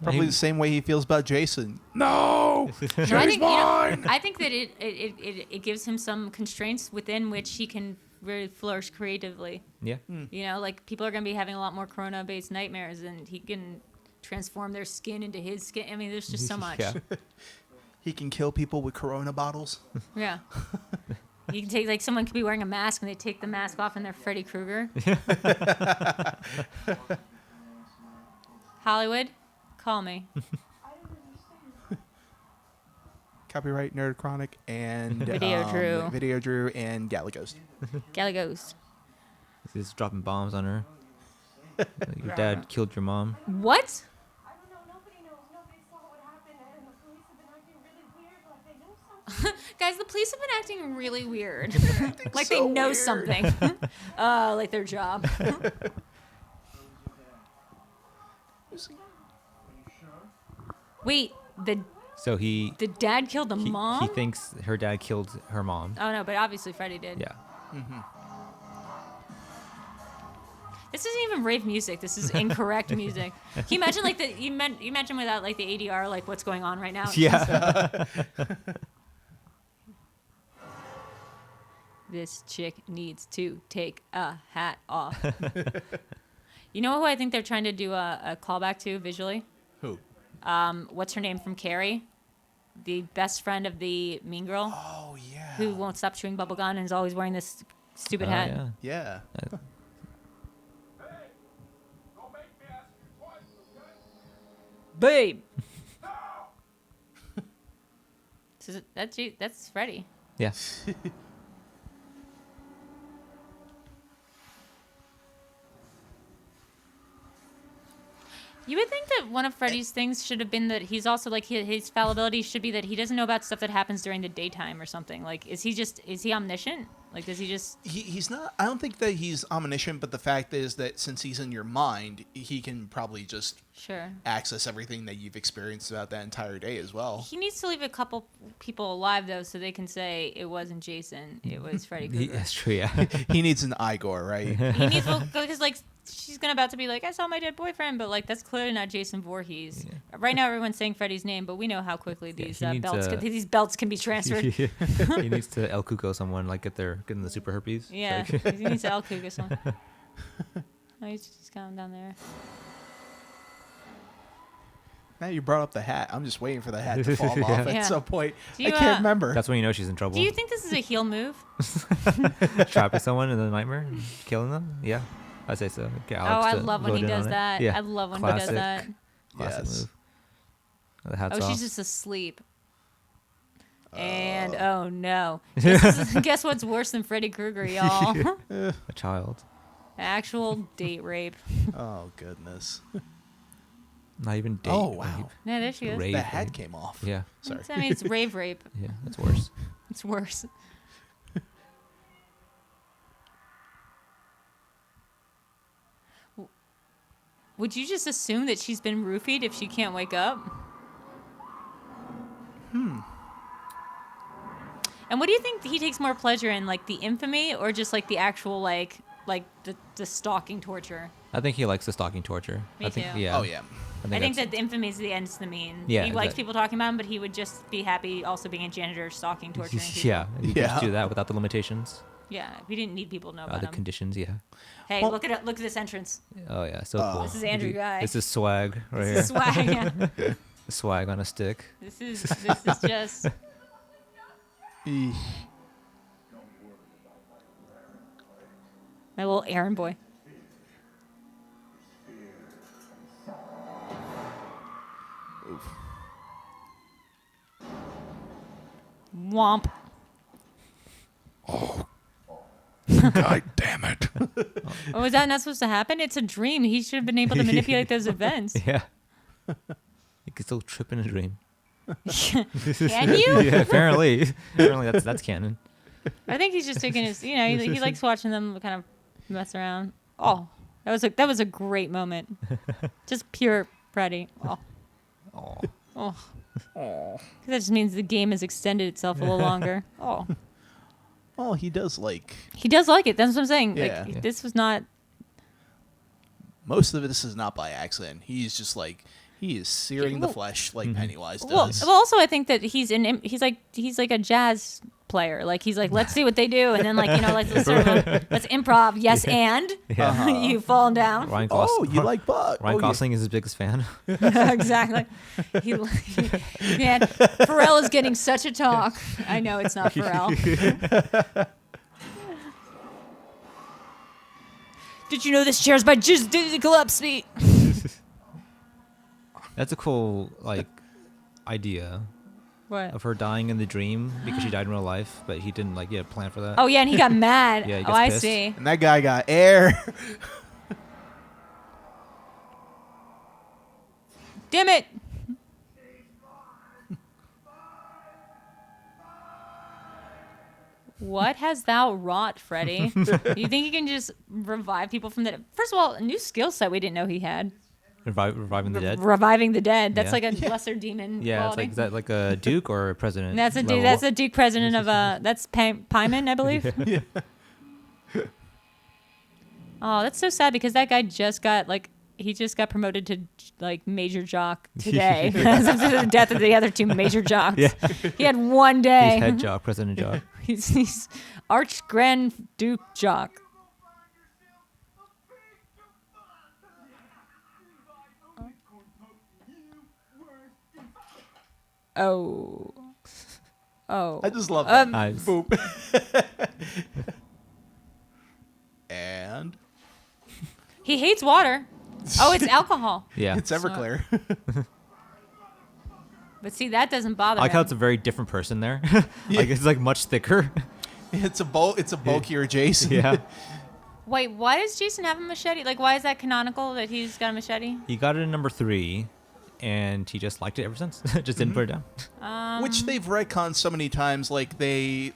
Probably the same way he feels about Jason. No! No, She's I think, mine! I think that it gives him some constraints within which he can really flourish creatively. Yeah. You know, like people are going to be having a lot more corona-based nightmares, and he can transform their skin into his skin. I mean, there's just so much. Yeah. He can kill people with Corona bottles. Yeah. You can take, like, someone could be wearing a mask and they take the mask off and they're Freddy Krueger. Hollywood, call me. Copyright Nerd Chronic and Video Drew. Video Drew and Galley Ghost. Galley Ghost. He's dropping bombs on her. Like, your dad killed your mom. What? I don't know. Nobody knows. Nobody saw what happened, and the police have been acting really weird, like they know something. Guys, the police have been acting really weird. Like so they know weird. something. Like their job. Wait, So he the dad killed the he, mom? he thinks her dad killed her mom. Oh no, but obviously Freddy did. Yeah. This isn't even rave music. This is incorrect music. Can you imagine like you imagine without like the ADR, like what's going on right now? Yeah. This chick needs to take a hat off. You know who I think they're trying to do a callback to visually? Who? What's her name from Carrie? The best friend of the mean girl Oh yeah. who won't stop chewing bubblegum and is always wearing this stupid hat. Yeah. Yeah. Don't make me ask you twice, okay? Babe. That's Freddy. Yeah. You would think that one of Freddy's things should have been that he's also like his fallibility should be that he doesn't know about stuff that happens during the daytime or something. Like, is he omniscient? Like, does he just? He's not. I don't think that he's omniscient, but the fact is that since he's in your mind, he can probably just Sure. access everything that you've experienced throughout that entire day as well. He needs to leave a couple people alive though, so they can say it wasn't Jason, it was Freddy Krueger. That's true. Yeah. He needs an Igor, right? He needs because like she's about to be like, I saw my dead boyfriend, but like that's clearly not Jason Voorhees. Yeah. Right now, everyone's saying Freddy's name, but we know how quickly Yeah, these he needs, these belts can be transferred. He needs to El Cuco someone, like getting the super herpes. Yeah, Like- he needs to El Cougar someone. Oh, he's just going down there. Now you brought up the hat. I'm just waiting for the hat to fall off Yeah. at some point. Do you, I can't remember. That's when you know she's in trouble. Do you think this is a heel move? Trapping someone in the nightmare, and killing them? Yeah, I'd say so. Get Oh, Alex I to love when load he in does on it. that. Yeah. I love when he does Classic. that. Classic Yes. move. Hats off. she's just asleep. And oh no, guess what's worse than Freddy Krueger, y'all? A child. Actual date rape. Oh goodness. Not even date. Oh wow. Yeah, there she is. Rave The hat rape. came off. Yeah. Sorry. I mean, it's rave rape. Yeah, that's worse. It's worse. Would you just assume that she's been roofied if she can't wake up? And what do you think he takes more pleasure in, like the infamy or just like the actual like the stalking torture? I think he likes the stalking torture. Me I think, too. Yeah. Oh yeah. I think that's- that the infamy is the ends the mean. Yeah, he likes exactly. people talking about him, but he would just be happy also being a janitor, stalking, torturing people. Yeah, you can Yeah. just do that without the limitations, Yeah, we didn't need people to know about the him. conditions. Yeah. Hey, Well- look at this entrance. Oh yeah, so cool. This is Andrew Guy. This is swag right This here. is swag. Yeah. Swag on a stick. This is just. Eesh. My little errand boy. Womp. God damn it. Oh, is that not supposed to happen? It's a dream. He should have been able to manipulate those events. Yeah. You can still trip in a dream. Can you? Yeah, apparently that's canon. I think he's just taking his. You know, he likes watching them kind of mess around. Oh, that was a great moment. Just pure Freddy. Oh, Oh. oh. That just means the game has extended itself a little longer. Oh, Oh, he does like he does like it. That's what I'm saying. Yeah. Like Yeah. this was not. most of this is not by accident. He's just like he is searing the Well- flesh like Pennywise Well, does. well, also I think that he's like a jazz player. Like he's like, let's see what they do, and then like let's improv. Yes, and Yeah. you fall down. Ryan oh, Gosling. you like butt. Ryan oh, Gosling is his biggest fan. Exactly. Man, Pharrell is getting such a talk. I know it's not Pharrell. Did you know this chair's by Just Dizzy Gillespie? That's a cool idea What? of her dying in the dream because she died in real life, but he didn't plan for that. Oh yeah, and he got mad. Yeah, he oh, gets I pissed. see. And that guy got air. Damn it. What has thou wrought, Freddy? You think you can just revive people from the... First of all, a new skill set we didn't know he had. Reviving the dead. Reviving the dead. That's Yeah. like a lesser demon Yeah, quality. is that like a duke or a president? That's a level? That's a Duke president of that's Pyman, I believe. Oh, that's so sad because that guy just got he just got promoted to major jock today. As of the death of the other two major jocks. Yeah. He had one day. He's head jock, president jock. He's Arch Grand Duke jock. Oh. Oh. I just love that. Nice. Boop. And He hates water. Oh, it's alcohol. Yeah. it's Everclear. But see, that doesn't bother I like how him. it's a very different person there. It's much thicker. it's a bulkier Jason. Yeah. Wait, why does Jason have a machete? Why is that canonical that he's got a machete? He got it in number 3, and he just liked it ever since. Just didn't put it down. Which they've retconned so many times. Like they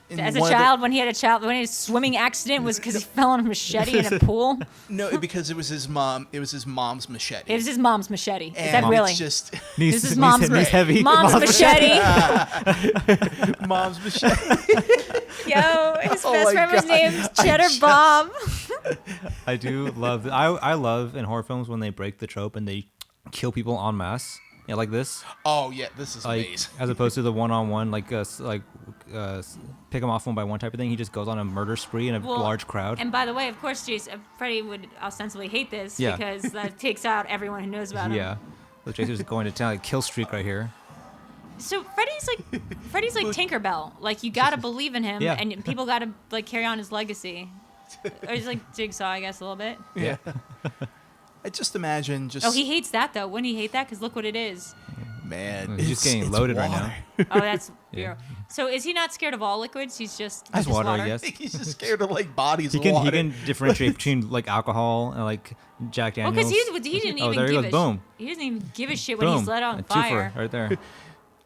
in As a one of the- child, when his swimming accident was because he fell on a machete in a pool. No, because it was his mom. It was his mom's machete. It was his mom's machete. Is And that really? It's just This is mom's knees heavy. Mom's machete. mom's machete. Yo, his Oh best my friend was God. named I Cheddar just- Bob. I do love. I love in horror films when they break the trope and they kill people en masse. Yeah, like this. Oh yeah, this is Like amazing. as opposed to the one-on-one, pick them off one by one type of thing. He just goes on a murder spree in a Well, large crowd. And by the way, of course, Freddy would ostensibly hate this Yeah. because that takes out everyone who knows about him. Yeah. So Jason's going to town, kill streak right here. So Freddy's like Tinkerbell. You gotta believe in him, Yeah. and people gotta carry on his legacy. Or he's like Jigsaw, I guess, a little bit. Yeah. I just imagine just. Oh, he hates that though. Wouldn't he hate that? Because look what it is. Man, He's just getting it's loaded right water. now. Oh, that's Yeah. So is he not scared of all liquids? He's just Just water, I I guess. think he's just scared of like bodies He of can water. he can differentiate between like alcohol and like Jack Well, Daniels. because he didn't Oh, even there he give goes. a Boom. he doesn't even give a shit when Boom. he's let A on twofer fire. right there.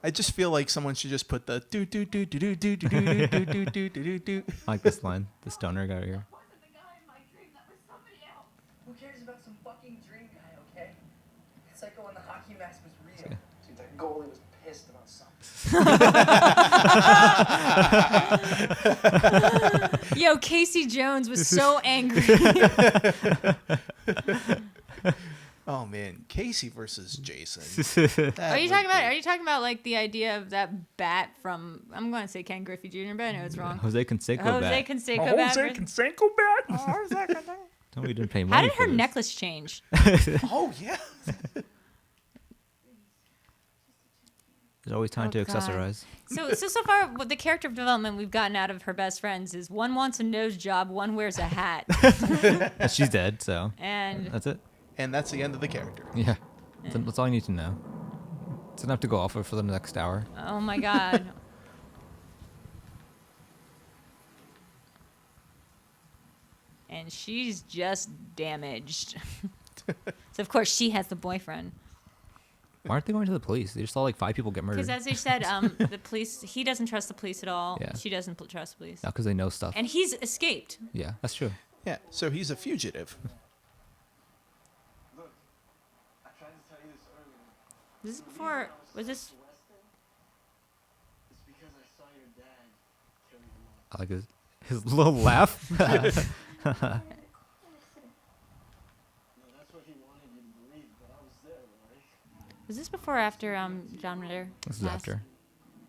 I just feel like someone should just put the do do do do do do do do do do do do do. I like this line. The stoner guy here. Wasn't the guy in my dream, that was somebody else. Who cares about some fucking dream guy, okay? It's like when the hockey mask was real. Dude, that goalie was pissed about something. Yo, Casey Jones was so angry. Oh man, Casey versus Jason. Are you talking about like the idea of that bat from? I'm going to say Ken Griffey Jr., but I know it's wrong. Jose Canseco Jose bat. Canseco bat. Canseco bat. Don't we didn't pay money How did for her this. necklace change? Oh yeah. There's always time Oh, to God. accessorize. So far, what the character development we've gotten out of her best friends is one wants a nose job, one wears a hat, And she's dead, so and that's it. And that's the end of the character. Yeah. That's all you need to know. It's enough to go off of for the next hour. oh my god. And she's just damaged. So of course she has the boyfriend. Why aren't they going to the police? They just saw like 5 people get murdered. Because as they said, the police, he doesn't trust the police at all. Yeah. She doesn't trust the police. Not because they know stuff. And he's escaped. Yeah, that's true. Yeah. So he's a fugitive. Look, I tried to tell you this earlier. Was this before, was this, It's because I saw your dad kill your mom. I like his little laugh. No, that's what he wanted you to believe, but I was there, right? was this before or after John Ritter? This is passed? after.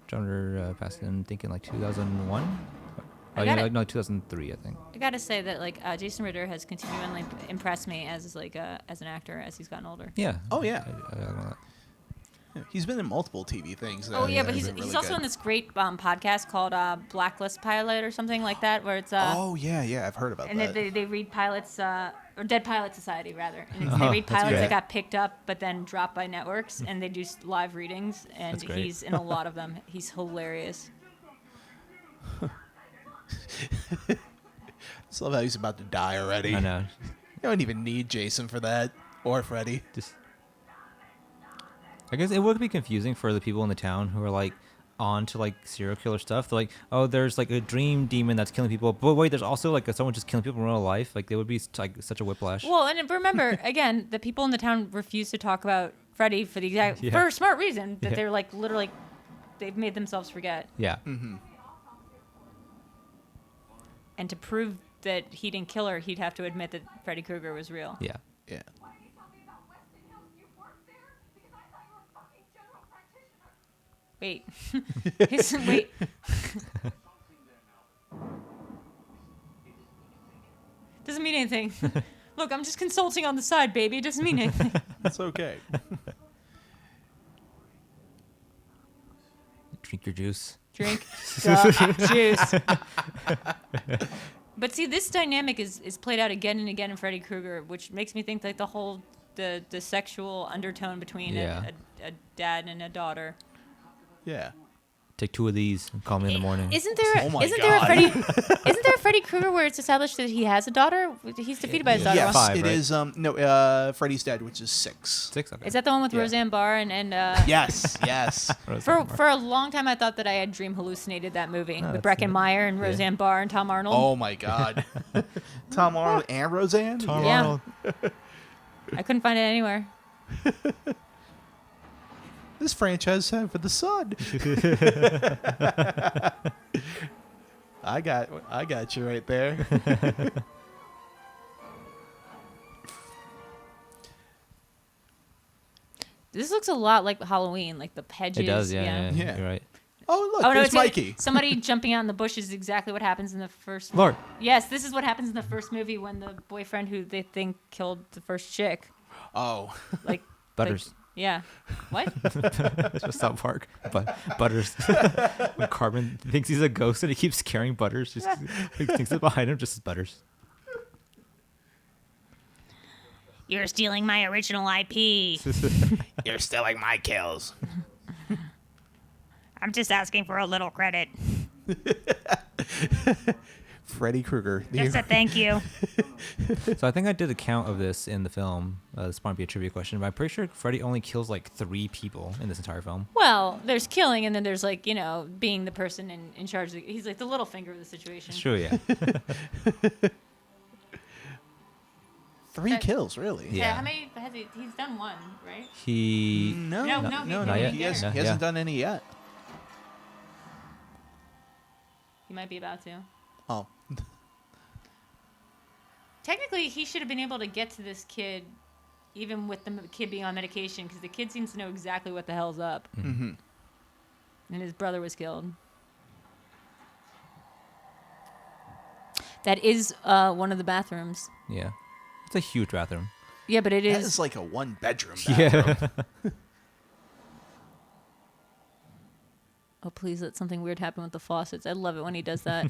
John Ritter passed in, thinking like 2001? I Oh, got yeah, it. no, 2003, I think. I gotta say that like Jason Ritter has continually impressed me as like as an actor as he's gotten older. Yeah. Oh, yeah. I know that. Yeah, he's been in multiple TV things. Oh yeah, but that he's have been he's really also good. in this great podcast called Blacklist Pilot or something like that, where it's Oh yeah, I've heard about and that. they read pilots or Dead Pilot Society rather, and it's, Oh, they read that's pilots great. that got picked up but then dropped by networks, and they do live readings, and That's great. he's in a lot of them. He's hilarious. Just love how he's about to die already. I know. You don't even need Jason for that or Freddy. Just, I guess it would be confusing for the people in the town who are like on to like serial killer stuff. They're like, oh, there's like a dream demon that's killing people, but wait, there's also like someone just killing people in real life. Like, they would be like such a whiplash. Well, and remember again, the people in the town refuse to talk about Freddy for the exact Yeah. for a smart reason that Yeah. they're like literally they've made themselves forget. Yeah. And to prove that he didn't kill her, he'd have to admit that Freddy Krueger was real. Yeah. Yeah. Why did you tell me about Weston Hills? You worked there? Because I thought you were a fucking general practitioner. Wait. Wait. Doesn't mean anything. Look, I'm just consulting on the side, baby. It doesn't mean anything. It's okay. Drink your juice. Drink the juice. But see, this dynamic is played out again and again in Freddy Krueger, which makes me think like the whole the sexual undertone between Yeah. a dad and a daughter. Yeah. Take 2 of these and call me in the morning. Isn't there? Oh my isn't there a God. Freddy? Isn't there a Freddy Krueger where it's established that he has a daughter? He's defeated by his daughter. Yes, Five, it right? is. No, Freddy's Dead, which is 6. 6? Okay. Is that the one with Yeah. Roseanne Barr and Yes, yes. For a long time, I thought that I had dream hallucinated that movie with that's Breckin neat. Meyer and Yeah. Roseanne Barr and Tom Arnold. Oh my God. Tom Arnold and Roseanne. Tom Yeah. Arnold. I couldn't find it anywhere. This franchise had for the sun. I got you right there. This looks a lot like Halloween, like the hedges. It does, yeah. Yeah. You're right. Oh look, Oh no, there's it's Mikey. somebody jumping out in the bushes is exactly what happens in the first. Lord. Yes, this is what happens in the first movie when the boyfriend who they think killed the first chick, Oh, like Butters. Like, yeah. What? That's just South Park. But Butters. When Carmen thinks he's a ghost and he keeps carrying Butters, he thinks it behind him, just Butters. You're stealing my original IP. You're stealing my kills. I'm just asking for a little credit. Freddy Krueger. Just a thank you. So I think I did a count of this in the film. This might be a trivia question, but I'm pretty sure Freddy only kills like 3 people in this entire film. Well, there's killing, and then there's like, being the person in charge. He's like the little finger of the situation. It's true, yeah. 3 kills, really? Yeah. How many has he? He's done 1, right? He No, not yet. He No, hasn't yeah. done any yet. He might be about to. Oh. Technically, he should have been able to get to this kid, even with the kid being on medication, because the kid seems to know exactly what the hell's up. Mm-hmm. And his brother was killed. That is one of the bathrooms. Yeah. It's a huge bathroom. Yeah, but it That is. is like a 1-bedroom bathroom. Yeah. Oh, please let something weird happen with the faucets. I love it when he does that.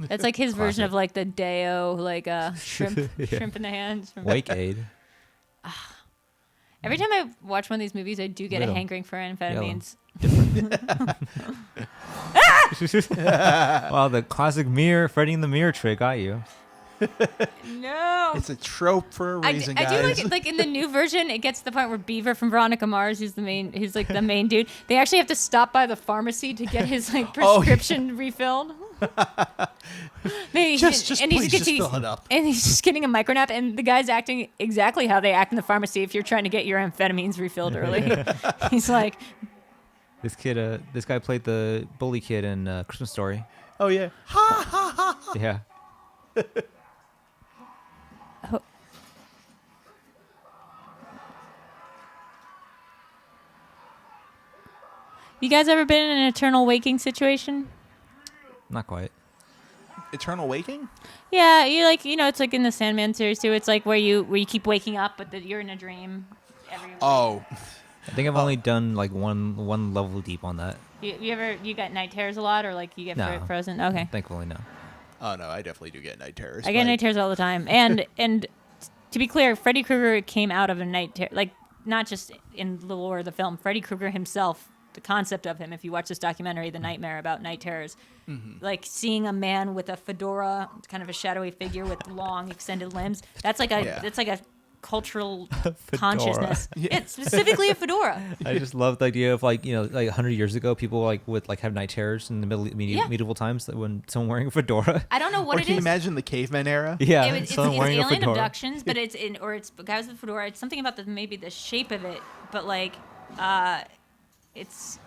That's like his version of like the Deo, like shrimp, shrimp in the hands. Wake aid. Every time I watch one of these movies, I do get Riddle. a hankering for amphetamines. Wow, the classic mirror, Freddy in the mirror trick got you. No. It's a trope for a reason, I do guys. like in the new version, it gets to the point where Beaver from Veronica Mars, who's like the main dude, they actually have to stop by the pharmacy to get his like prescription refilled. Just please just fill it up. And he's just getting a micronap, and the guy's acting exactly how they act in the pharmacy if you're trying to get your amphetamines refilled early. He's like, This guy played the bully kid in Christmas Story. Oh, yeah. Yeah. you guys ever been in an eternal waking situation? Not quite. Eternal Waking? Yeah, you like, it's like in the Sandman series too. It's like where you keep waking up, but you're in a dream. Oh. I think I've only done like one level deep on that. You got night terrors a lot, or like you get No. frozen? Okay. Thankfully, no. Oh, no, I definitely do get night terrors. I get night terrors all the time. And to be clear, Freddy Krueger came out of a night terror, like not just in the lore of the film. Freddy Krueger himself, the concept of him, if you watch this documentary, The Nightmare about night terrors, like seeing a man with a fedora, kind of a shadowy figure with long extended limbs, that's like a cultural consciousness. Yeah, specifically a fedora. I just love the idea of like 100 years ago, people would have night terrors in the medieval times when someone wearing a fedora. I don't know what Or it can you is. imagine the caveman era? Yeah, It's someone wearing a alien fedora. abductions, but it's guys with fedora. It's something about maybe the shape of it, but like, it's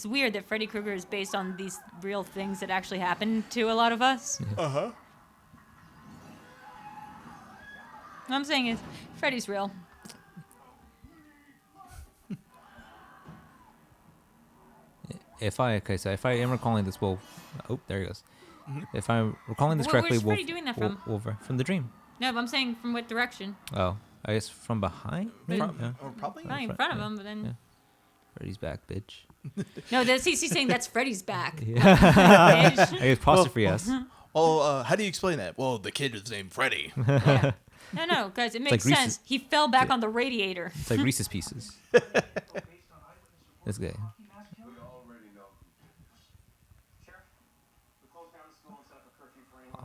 weird that Freddy Krueger is based on these real things that actually happened to a lot of us. Uh-huh. What I'm saying is, Freddy's real. If I am recalling this, there he goes. If I'm recalling this Where's correctly, Freddy doing that from? from the dream. No, but I'm saying from what direction? Oh, I guess from behind. Maybe? Yeah. Or probably. Not in front of him, but then. Yeah. Freddy's back, bitch. No, he's saying that's Freddy's back. I guess apostrophe yes. Well, how do you explain that? Well, the kid is named Freddy. Yeah. No, guys, it makes like sense. Reese's- He fell back on the radiator. It's like Reese's Pieces. This guy.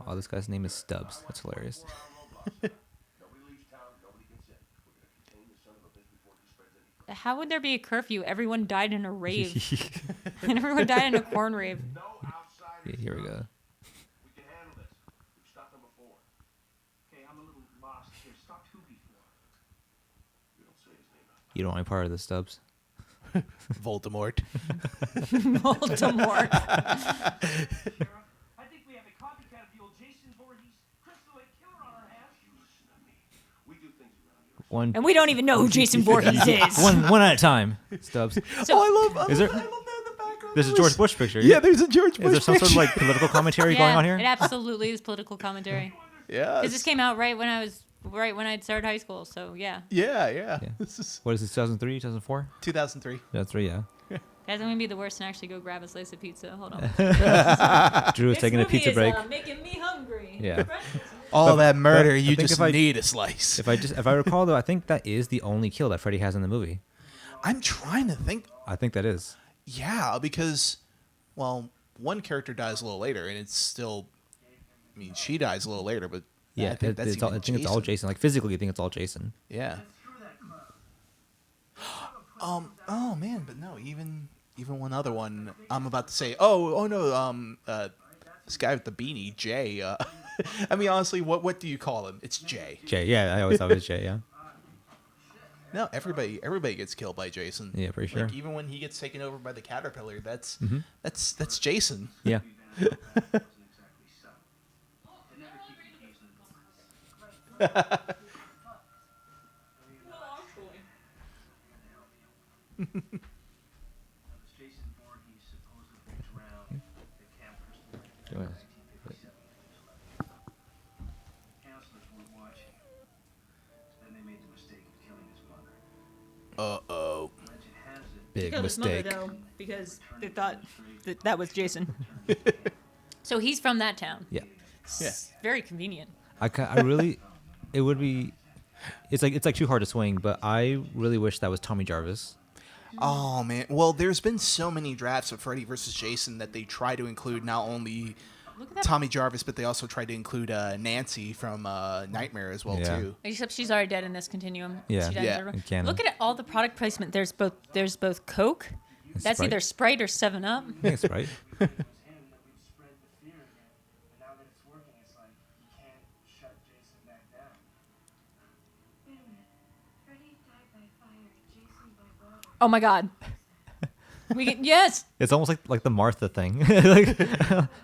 Oh, this guy's name is Stubbs. That's hilarious. How would there be a curfew? Everyone died in a rave. And everyone died in a corn rave. Yeah, here we go. We can handle this. We've stopped them before. Okay, I'm a little lost here. Stopped who before? You don't say his name. You don't want any part of this, Stubbs. Voldemort. Voldemort. Sheriff, I think we have a copycat of the old Jason Voorhees Crystal Lake Killer on our hands. You listen to me. We do things around here. One And we don't even know who Jason Voorhees is. one at a time, Stubbs. So, I love Is there- that in the background. There's a George Bush picture. Yeah, there's a George Bush Is there some sort of like picture. political commentary going on It here? absolutely is political commentary. Yeah. Because this came out right when I'd started high school. So yeah, Yeah. Yeah. This is What is this? 2003, 2004? 2003. That's right. Yeah. guys, I'm gonna be the worst and actually go grab a slice of pizza. Hold on. Drew was This taking a movie pizza is, break. making me hungry. Yeah. Breakfast. All that murder, I you think just need a slice. if I recall though, I think that is the only kill that Freddy has in the movie. I'm trying to think. I think that is. Yeah, because, well, one character dies a little later, and it's still. I mean, she dies a little later, but Yeah, I think that's it's all, I even think it's all Jason. Like physically, I think it's all Jason. Yeah. Oh man, but no, even one other one. I'm about to say. Oh no. This guy with the beanie, Jay. I mean, honestly, what do you call him? It's Jay. Jay, yeah, I always thought it was Jay. Yeah, No, everybody gets killed by Jason. Yeah, pretty sure. Like, even when he gets taken over by the caterpillar, that's Jason. yeah. Wasn't exactly so. They never keep the keys in the box. That was Jason Voorhees supposedly drowned at Camp Crystal Lake in Go ahead. 1957 when he was 11. Counselors weren't watching. Then they made the mistake of killing his mother. Uh-oh. Legend has it Big Killed his mother, mistake. though, because they thought that was Jason. So he's from that town. Yeah. Yeah. Very convenient. I really, it would be, it's like too hard to swing, but I really wish that was Tommy Jarvis. Oh man. Well, there's been so many drafts of Freddy versus Jason that they try to include not only Look at that. Tommy Jarvis, but they also tried to include Nancy from Nightmare as well Yeah. too. Except she's already dead in this continuum. Yeah. She died in Yeah. the third one. In canon. Look at it, all the product placement. There's both Coke. That's Sprite. either Sprite or 7-Up. I think it's right. was him that we'd spread the fear again. But now that it's working, it's like you can't shut Jason back down. Wait a minute. Freddy died by fire, Jason by water. Oh my God. Yes. It's almost like the Martha thing. Like,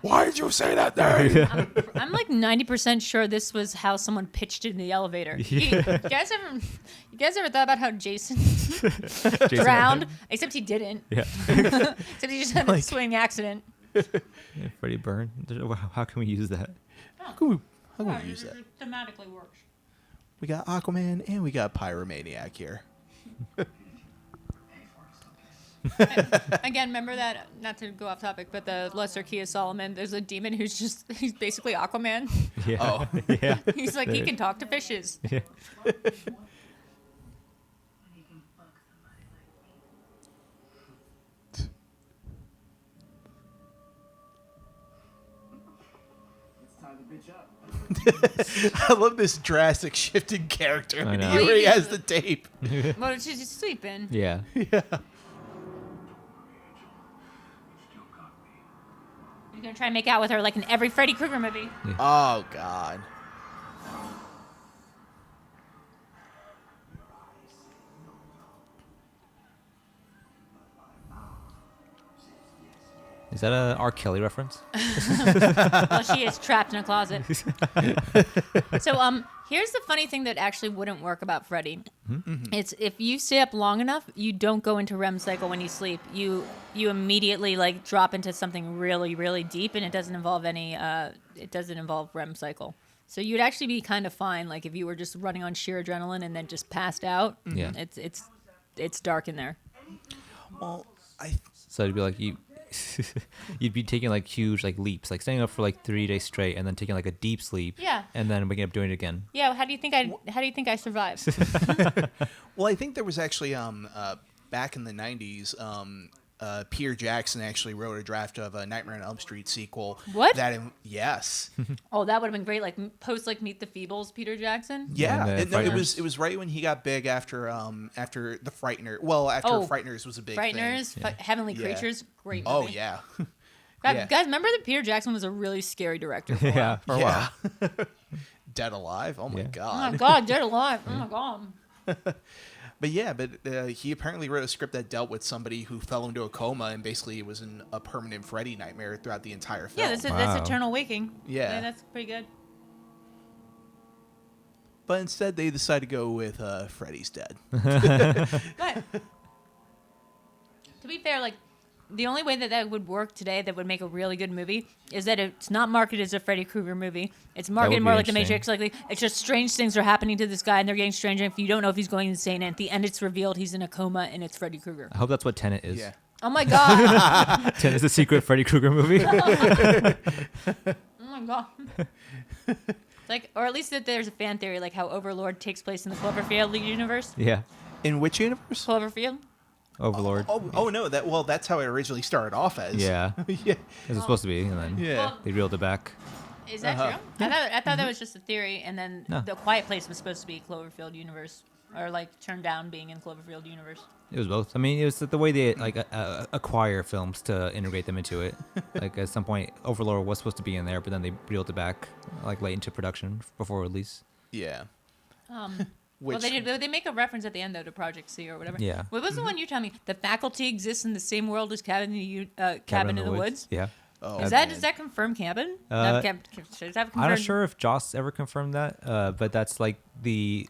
Why did you say that name? I'm like 90% sure this was how someone pitched it in the elevator. You guys ever thought about how Jason Jason- drowned? Except he didn't. Yeah. Except he just had a swing accident. Yeah, Freddy Byrne. How can we use that? How can we use that? Thematically works. We got Aquaman and we got Pyromaniac here. Again, remember that, not to go off topic, but the Lesser Key of Solomon, there's a demon he's basically Aquaman. Yeah. Oh. Yeah. He's like, he can talk to fishes. Yeah. And he can fuck somebody like me. Let's tie the bitch up. I love this drastic shift in character I when know. he already has the tape. Well, she's just sleeping. Yeah. He's going to try and make out with her like in every Freddy Krueger movie. Oh God. Is that a R. Kelly reference? Well, she is trapped in a closet. So, here's the funny thing that actually wouldn't work about Freddy. It's if you stay up long enough, you don't go into REM cycle when you sleep. You immediately like drop into something really, really deep, and it doesn't involve REM cycle. So you'd actually be kind of fine, like if you were just running on sheer adrenaline and then just passed out. Yeah. It's dark in there. Well, So it'd be like you'd be taking like huge like leaps, like staying up for like 3 days straight, and then taking like a deep sleep. Yeah. And then waking up doing it again. Yeah. How do you think I survived? well, I think there was actually back in the '90s, Peter Jackson actually wrote a draft of a Nightmare on Elm Street sequel. What? Yes. Oh, that would have been great. Like post like Meet the Feebles, Peter Jackson. Yeah, And the it Frighteners. was right when he got big after the Frightener. Well, after Oh, Frighteners was a big Frighteners, thing. Heavenly Yeah. Creatures, great movie. Oh yeah. God, yeah. Guys, remember that Peter Jackson was a really scary director for a Yeah. while? For a while. Yeah. Dead Alive. Oh my Yeah. Oh god. my God, Dead Alive. Oh my God. But yeah, he apparently wrote a script that dealt with somebody who fell into a coma and basically was in a permanent Freddy nightmare throughout the entire film. Yeah, that's Wow. Eternal Waking. Yeah. That's pretty good. But instead, they decided to go with Freddy's Dead. But to be fair, like the only way that would work today that would make a really good movie is that it's not marketed as a Freddy Krueger movie. It's marketed be more like The interesting. Matrix. Like it's just strange things are happening to this guy and they're getting stranger. If you don't know if he's going insane, and at the end it's revealed he's in a coma and it's Freddy Krueger. I hope that's what Tenet is. Yeah. Oh my God. Tenet is a secret Freddy Krueger movie. Oh my God. Like, or at least that there's a fan theory, like how Overlord takes place in the Cloverfield universe. Yeah. In which universe? Cloverfield. Overlord. Oh no, that's how it originally started off as. Yeah. Yeah. It was supposed to be, and then Yeah. they reeled it back. Is that Uh-huh. true? I thought that was just a theory, and then No. the Quiet Place was supposed to be Cloverfield universe, or like turned down being in Cloverfield universe. It was both. I mean, it was the way they like acquire films to integrate them into it. Like at some point, Overlord was supposed to be in there, but then they reeled it back like late into production before release. Yeah. Well, Which they make a reference at the end though to Project C or whatever. Yeah. What was the one you told me? The faculty exists in the same world as Cabin in the Woods. Yeah. oh, Is man. does that confirm Cabin? Uh, Does that I'm not sure if Joss ever confirmed that, but that's like the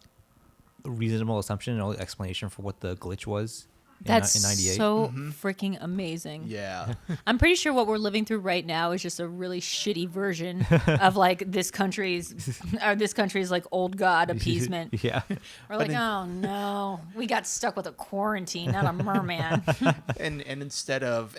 reasonable assumption or explanation for what the glitch was That's in '98. so freaking amazing. Yeah. I'm pretty sure what we're living through right now is just a really shitty version of like this country's like old god appeasement. Yeah. We're like, oh no, we got stuck with a quarantine, not a merman. and instead of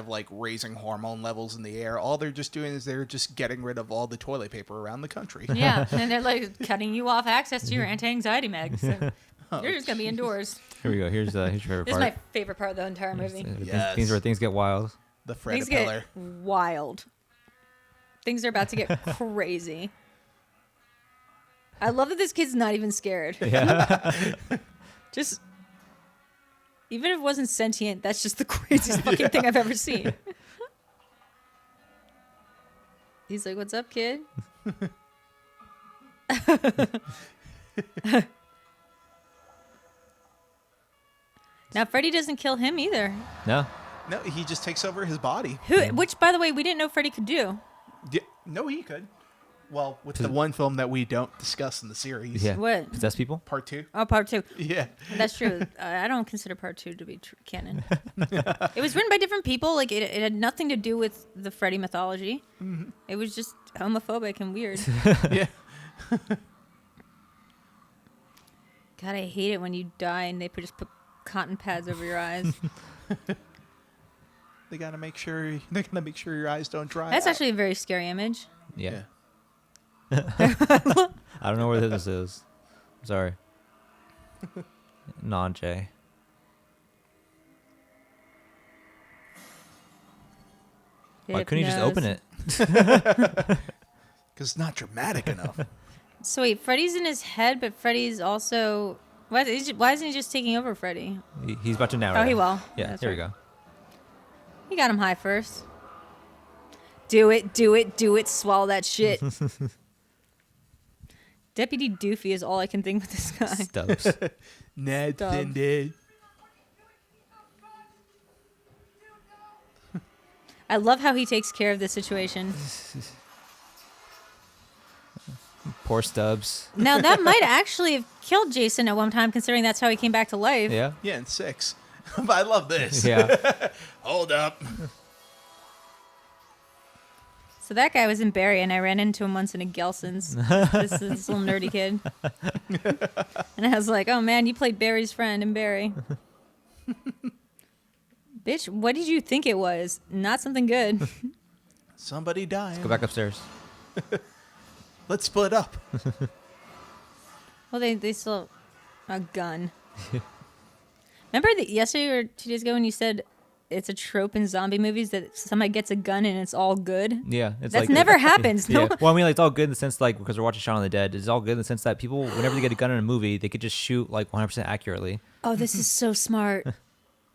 like raising hormone levels in the air, all they're just doing is they're just getting rid of all the toilet paper around the country. Yeah, and they're like cutting you off access to your anti-anxiety meds. So you're just gonna be indoors. Here we go. Here's your favorite This is part. my favorite part of the entire movie. Yes. Things where things get wild. The Things Fredapiller. get wild. Things are about to get crazy. I love that this kid's not even scared. Yeah. Just, even if it wasn't sentient, that's just the craziest fucking thing I've ever seen. He's like, "What's up, kid?" Now Freddy doesn't kill him either. No. No, he just takes over his body. Which, by the way, we didn't know Freddy could do. Yeah, no, he could. Well, with the one film that we don't discuss in the series. Yeah. What? Possess people? Part 2. Oh, part 2. Yeah. That's true. I don't consider part 2 to be canon. It was written by different people. Like it had nothing to do with the Freddy mythology. Mm-hmm. It was just homophobic and weird. Yeah. God, I hate it when you die and they just put cotton pads over your eyes. They're gonna make sure your eyes don't dry. That's out. actually a very scary image. Yeah. I don't know where this is. I'm sorry. Non-J. Why couldn't you just open it? Because it's not dramatic enough. So wait, Freddy's in his head, but Freddy's also... Why isn't he just taking over Freddy? He's about to now. Oh, he will. Yeah, That's here we right. go. He got him high first. Do it, swallow that shit. Deputy Doofy is all I can think with this guy. Stubbs. Ned Dumb. Thindy. I love how he takes care of this situation. Poor Stubbs. Now, that might actually have killed Jason at one time, considering that's how he came back to life. Yeah. Yeah, in 6. But I love this. Yeah. Hold up. So that guy was in Barry, and I ran into him once in a Gelson's. this little nerdy kid. And I was like, oh, man, you played Barry's friend in Barry. Bitch, what did you think it was? Not something good. Somebody dying. Go back upstairs. Let's split up. Well, they still a gun. Remember that yesterday or 2 days ago when you said it's a trope in zombie movies that somebody gets a gun and it's all good? Yeah. It's That's like never happens. Yeah. No. Well, I mean, like, it's all good in the sense, like, because we're watching Shaun of the Dead, it's all good in the sense that people, whenever they get a gun in a movie, they could just shoot, like, 100% accurately. Oh, this is so smart.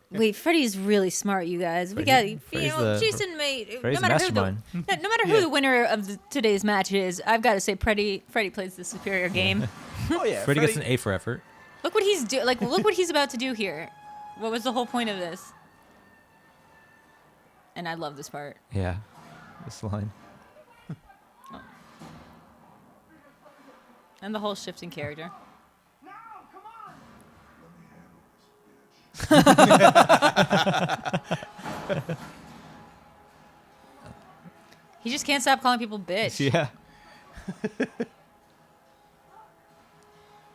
Wait, Freddy's really smart, you guys. We got, Freddy's Jason made. Freddy's no the matter who the, mastermind. no matter who the winner of today's match is, I've got to say, Freddy plays the superior game. Oh, yeah. Freddy gets an A for effort. Look what he's do. Like, look what he's about to do here. What was the whole point of this? And I love this part. Yeah. This line. And the whole shift in character. Now, come on! He just can't stop calling people bitch. Yeah.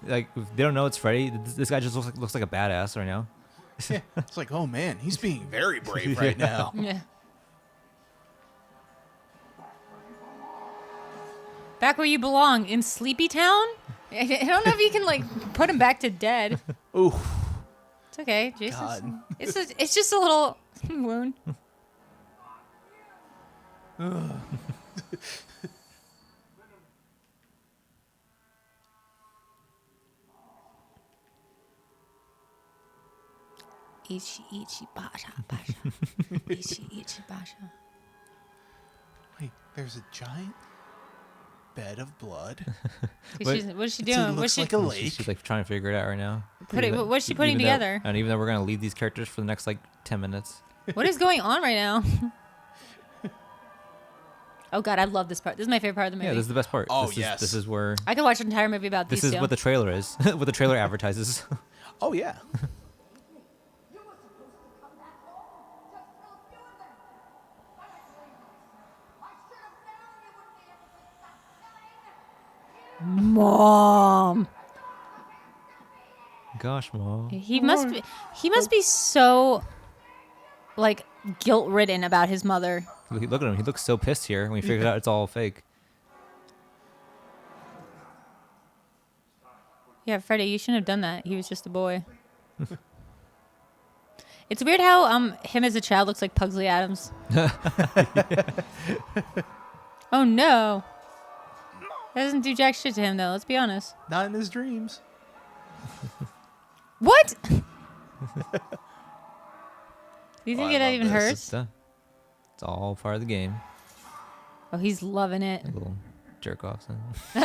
Like, if they don't know it's Freddy. This guy just looks like a badass right now. Yeah. It's like, oh, man, he's being very brave right now. Yeah. Back where you belong, in Sleepy Town? I don't know if you can, like, put him back to dead. Ooh. It's okay. Jason's, God. it's just a little wound. Ichi, ichi, basha, basha. Ichi, ichi, basha. Wait, there's a giant bed of blood. What's she It doing? looks What's she, like a lake. She's like trying to figure it out right now. what's she putting Even though- together? and even though we're gonna leave these characters for the next like 10 minutes. What is going on right now? Oh God, I love this part. This is my favorite part of the movie. Yeah, this is the best part. Oh, This is where I could watch an entire movie about this these is two. what the trailer is. What the trailer advertises. Oh yeah. You were supposed to come back home. Just kill a few of them. But I believe this. I should have known you would be able to stop killing. Mom. Gosh, Mom. He must be so like guilt-ridden about his mother. Look at him. He looks so pissed here when he figured out it's all fake. Yeah, Freddy, you shouldn't have done that. He was just a boy. It's weird how him as a child looks like Pugsley Adams. Oh no. That doesn't do jack shit to him though, let's be honest. Not in his dreams. What? Do you think I that love even this. hurts? It's all part of the game. Oh, he's loving it. A little jerk off. God!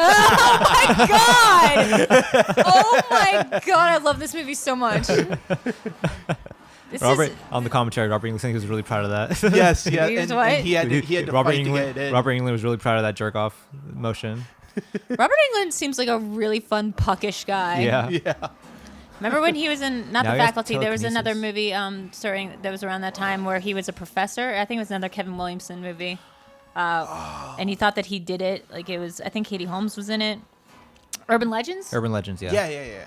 Oh my God! I love this movie so much. This Robert is on the commentary. Robert England saying he was really proud of that. Yes, yeah. He was And what? he had to Robert fight England. to get it in. Robert England was really proud of that jerk off motion. Robert Englund seems like a really fun puckish guy. Yeah. Yeah. Remember when he was in not Now the he has faculty? There was another telekinesis. movie starring that was around that time where he was a professor. I think it was another Kevin Williamson movie. And he thought that he did it. Like it was, I think Katie Holmes was in it. Urban Legends? Urban Legends. Yeah. Yeah.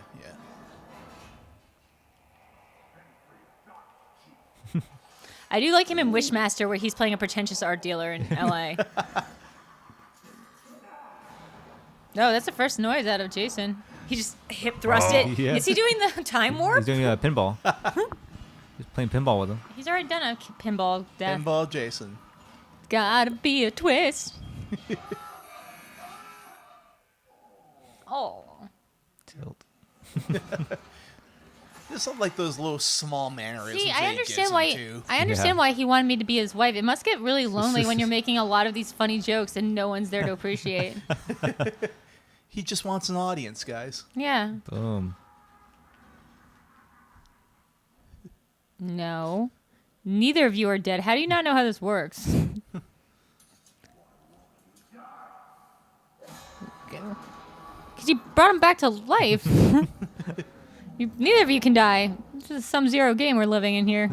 I do like him in Wishmaster where he's playing a pretentious art dealer in LA. No, that's the first noise out of Jason. He just hip thrust it. yeah. Is he doing the time warp? He's doing a pinball. He's playing pinball with him. He's already done a pinball death. Pinball Jason. Gotta be a twist. Oh. Tilt. Just like those little small mannerisms. See, that I he gives understand him, why. too. I understand Yeah. why he wanted me to be his wife. It must get really lonely when you're making a lot of these funny jokes and no one's there to appreciate. He just wants an audience, guys. Yeah. Boom. No. Neither of you are dead. How do you not know how this works? Because you brought him back to life. Neither of you can die. This is a sum-zero game we're living in here.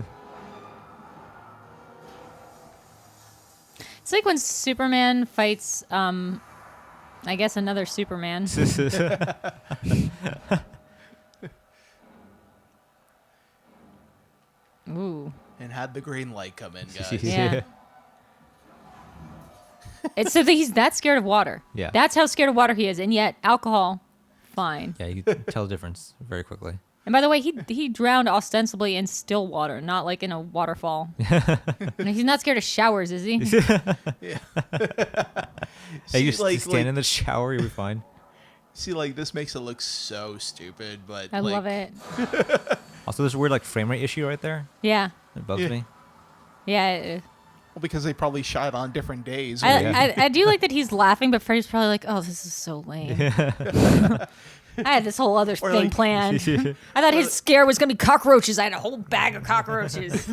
It's like when Superman fights, I guess, another Superman. Ooh. And had the green light come in, guys. Yeah. It's so that he's that scared of water. Yeah. That's how scared of water he is, and yet alcohol, fine. Yeah, you can tell the difference very quickly. And by the way, he drowned ostensibly in still water, not like in a waterfall. And he's not scared of showers, is he? Hey, you See, like- stand in the shower, you'll be fine. See, like, this makes it look so stupid, but I like, love it. Also, there's a weird like frame rate issue right there. Yeah, It bugs Yeah. me. yeah. Well, because they probably shot on different days. I do like that he's laughing, but Freddy's probably like, "Oh, this is so lame." I had this whole other Or thing like- planned. I thought his scare was gonna be cockroaches. I had a whole bag of cockroaches.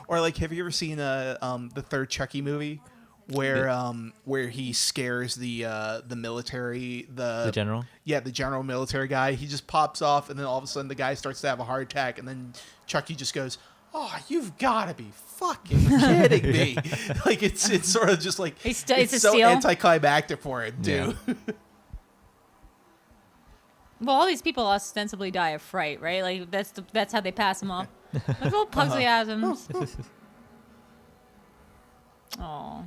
Or like, have you ever seen the third Chucky movie, where he scares the military The general. Yeah, the general military guy. He just pops off, and then all of a sudden the guy starts to have a heart attack, and then Chucky just goes, "Oh, you've got to be fucking kidding me!" Like it's sort of just like It's it's a so steal. anticlimactic for it too. Well, all these people ostensibly die of fright, right? Like that's how they pass them off. Like little Pugsley Adams. Oh.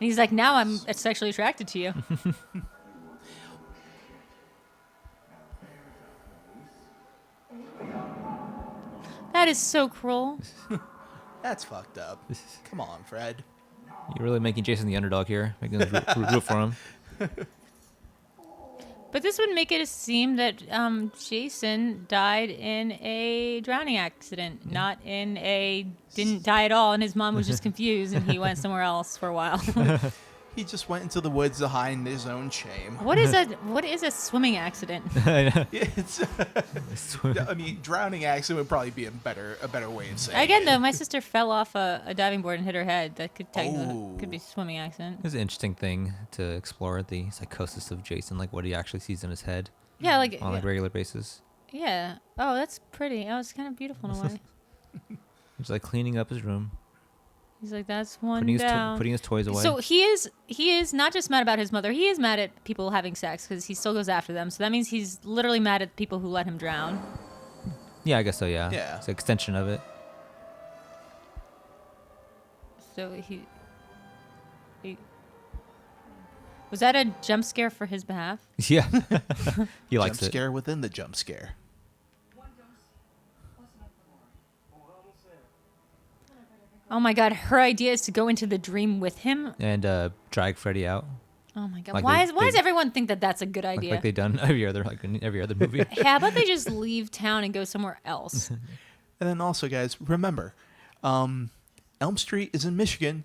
he's like, now I'm sexually attracted to you. That is so cruel. That's fucked up. Come on, Fred. You're really making Jason the underdog here, making us root for him. But this would make it seem that Jason died in a drowning accident, not in a didn't die at all, and his mom was just confused and he went somewhere else for a while. He just went into the woods to hide in his own shame. What is a swimming accident? It's, I mean, drowning accident would probably be a better way of saying Again, it. though, my sister fell off a diving board and hit her head. That could Oh. could be a swimming accident. It's an interesting thing to explore, the psychosis of Jason, like what he actually sees in his head Yeah, like on a regular basis. yeah. Oh, that's pretty. Oh, it's kind of beautiful in a way. He's like cleaning up his room, He's like, that's one putting down. his toys away. So he is not just mad about his mother. He is mad at people having sex because he still goes after them. So that means he's literally mad at people who let him drown. Yeah, I guess so, yeah. Yeah. It's an extension of it. So he was that a jump scare for his behalf? Yeah. He likes Jump it. scare within the jump scare. Oh my God, her idea is to go into the dream with him. And drag Freddy out. Oh my God, Like why they- does they- everyone think that that's a good idea? Like they've done in every other movie. How about they just leave town and go somewhere else? And then also, guys, remember, Elm Street is in Michigan.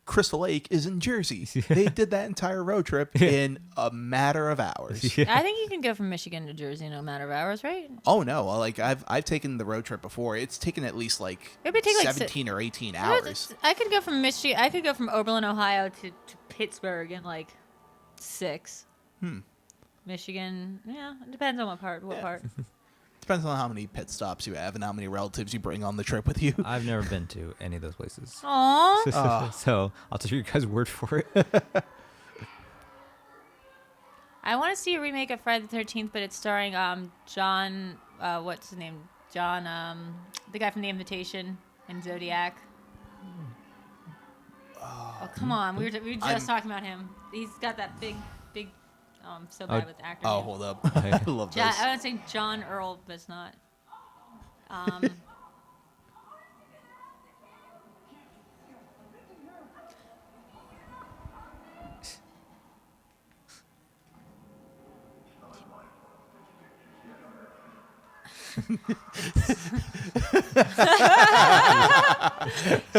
Crystal Lake is in Jersey. They did that entire road trip in a matter of hours. I think you can go from Michigan to Jersey in a matter of hours, right? Oh no! Like I've taken the road trip before. It's taken at least like It would take, like, 17 or 18 No, hours. I could go from Michigan. I could go from Oberlin, Ohio, to Pittsburgh in like 6. Michigan, yeah, it depends on what part. What Yeah. part? Depends on how many pit stops you have and how many relatives you bring on the trip with you. I've never been to any of those places. Aw. So I'll take your guys' word for it. I want to see a remake of Friday the 13th, but it's starring John. What's his name? John. The guy from The Invitation and Zodiac. Oh come on, we were just I'm- talking about him. He's got that big. Oh, I'm so bad with actors. Oh, hold up! I love John, this. I would say John Earl, but it's not.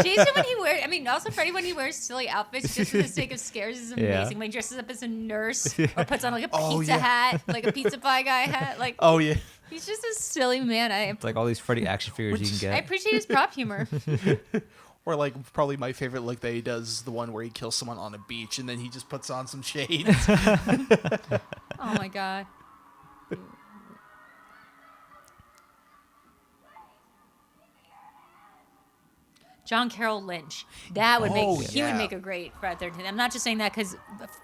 Jason, when he wears, I mean, also Freddy when he wears silly outfits just for the sake of scares is amazing. Yeah. When he dresses up as a nurse or puts on like a Oh, pizza yeah. hat, like a pizza pie guy hat, like Oh yeah. he's just a silly man. It's like all these Freddy action figures you can I get. appreciate his prop humor. Or like probably my favorite look that he does is the one where he kills someone on a beach and then he just puts on some shades. Oh my god. John Carroll Lynch. That would Oh, he would yeah. make a great Friday the 13th. I'm not just saying that because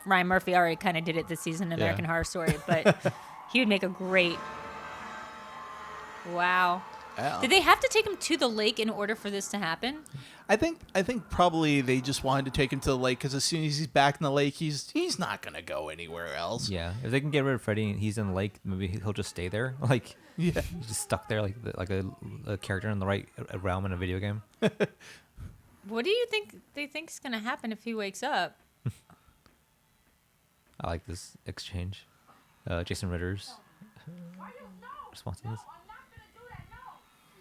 Ryan Murphy already kind of did it this season in American Horror Story, but he would make a great. Wow. Yeah. Did they have to take him to the lake in order for this to happen? I think probably they just wanted to take him to the lake because as soon as he's back in the lake, he's not gonna go anywhere else. Yeah, if they can get rid of Freddy and he's in the lake, maybe he'll just stay there. Like, Yeah. he's just stuck there, like a character in the right realm in a video game. What do you think they think is going to happen if he wakes up? I like this exchange. Jason Ritter's response to this. I'm not gonna do that, no.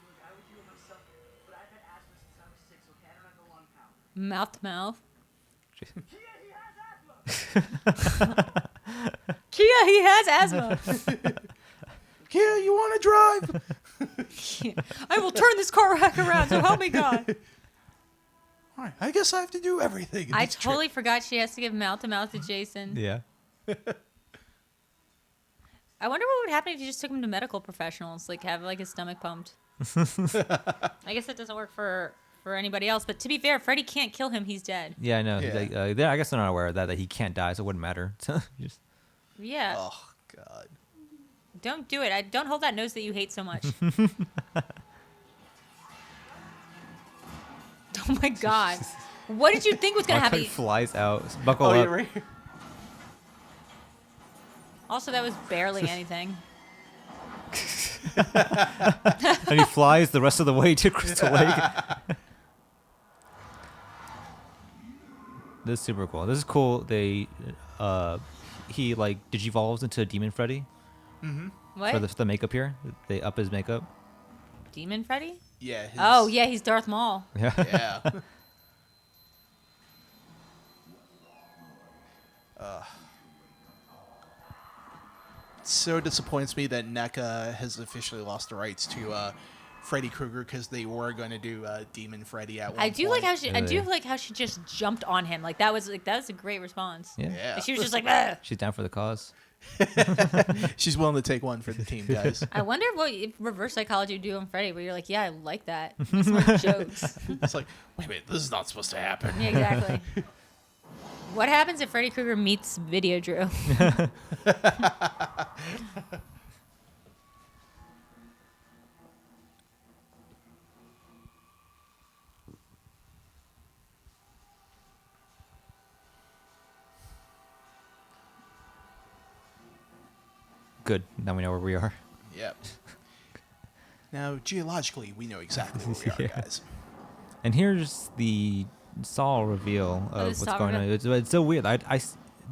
Look, I would do it myself, but I've had asthma since I was 6, okay? I don't have a lung power. Mouth to mouth. Jason- Kia, he has asthma. Yeah, you want to drive? I will turn this car back around, so help me God. All right, I guess I have to do everything. in I this trip. totally forgot she has to give mouth to mouth to Jason. Yeah. I wonder what would happen if you just took him to medical professionals, like have like his stomach pumped. I guess it doesn't work for anybody else. But to be fair, Freddy can't kill him; he's dead. Yeah, I know. Yeah. Like, I guess they're not aware of that he can't die, so it wouldn't matter. So just Yeah, Oh God. don't do it. Don't hold that nose that you hate so much. Oh my God, What did you think was gonna Mark happen? flies out. Buckle Oh, up. yeah, right here. Also, that was barely anything. And he flies the rest of the way to Crystal Lake. This is super cool. This is cool. He like digivolves into Demon Freddy What? for the makeup here. They up his makeup. Demon Freddy? Yeah. His, Oh yeah, he's Darth Maul. Yeah. Yeah. So disappoints me that NECA has officially lost the rights to Freddy Krueger because they were going to do Demon Freddy at one I do point. like how she. I do Really? like how she just jumped on him. Like that was a great response. Yeah. Yeah. Like, she was just like, "Ugh." She's down for the cause. She's willing to take one for the team, guys. I wonder what if reverse psychology would do on Freddy, where you're like, yeah, I like that. Make some more jokes. It's like, wait a minute, this is not supposed to happen. Yeah, exactly. What happens if Freddy Krueger meets Video Drew? Good. Now we know where we are. Yep. Now, geologically, we know exactly where we are, Yeah. guys. And here's the Saw reveal Oh, of the what's Saw going on. reveal? It's so weird.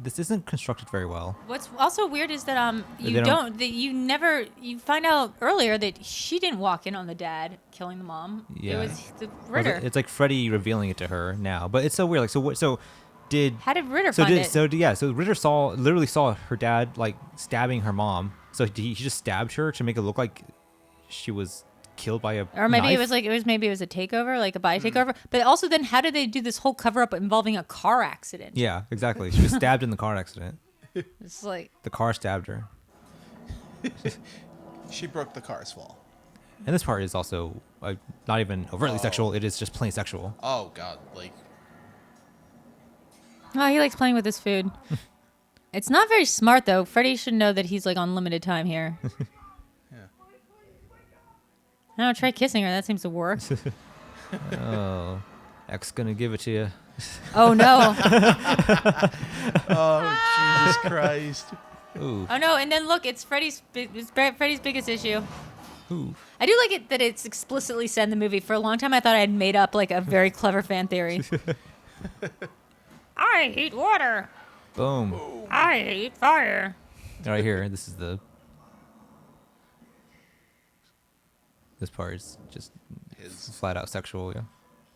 This isn't constructed very well. What's also weird is that They you don't- you find out earlier that she didn't walk in on the dad killing the mom. Yeah. It was the Ritter. It's like Freddy revealing it to her now, but it's so weird. Like, so what? So did How did Ritter so find did it? so yeah. So Ritter literally saw her dad like stabbing her mom. So he just stabbed her to make it look like she was killed by a Or maybe knife? it was a takeover, like a body takeover. But also, then how did they do this whole cover up involving a car accident? Yeah, exactly. She was stabbed in the car accident. It's like The car stabbed her. She broke the car's fall. And this part is also not even overtly sexual. It is just plain sexual. Oh, God. Like, oh, he likes playing with his food. It's not very smart though. Freddy should know that he's like on limited time here. I don't know, try kissing her. That seems to work. Oh, X gonna give it to you. Oh no. oh, Jesus Christ. Ooh, Oh no. And then look, it's Freddy's biggest issue. ooh. I do like it that it's explicitly said in the movie. For a long time, I thought I had made up like a very clever fan theory. I hate water. Boom. I hate fire. Right here. This part is just His. flat out sexual. Yeah.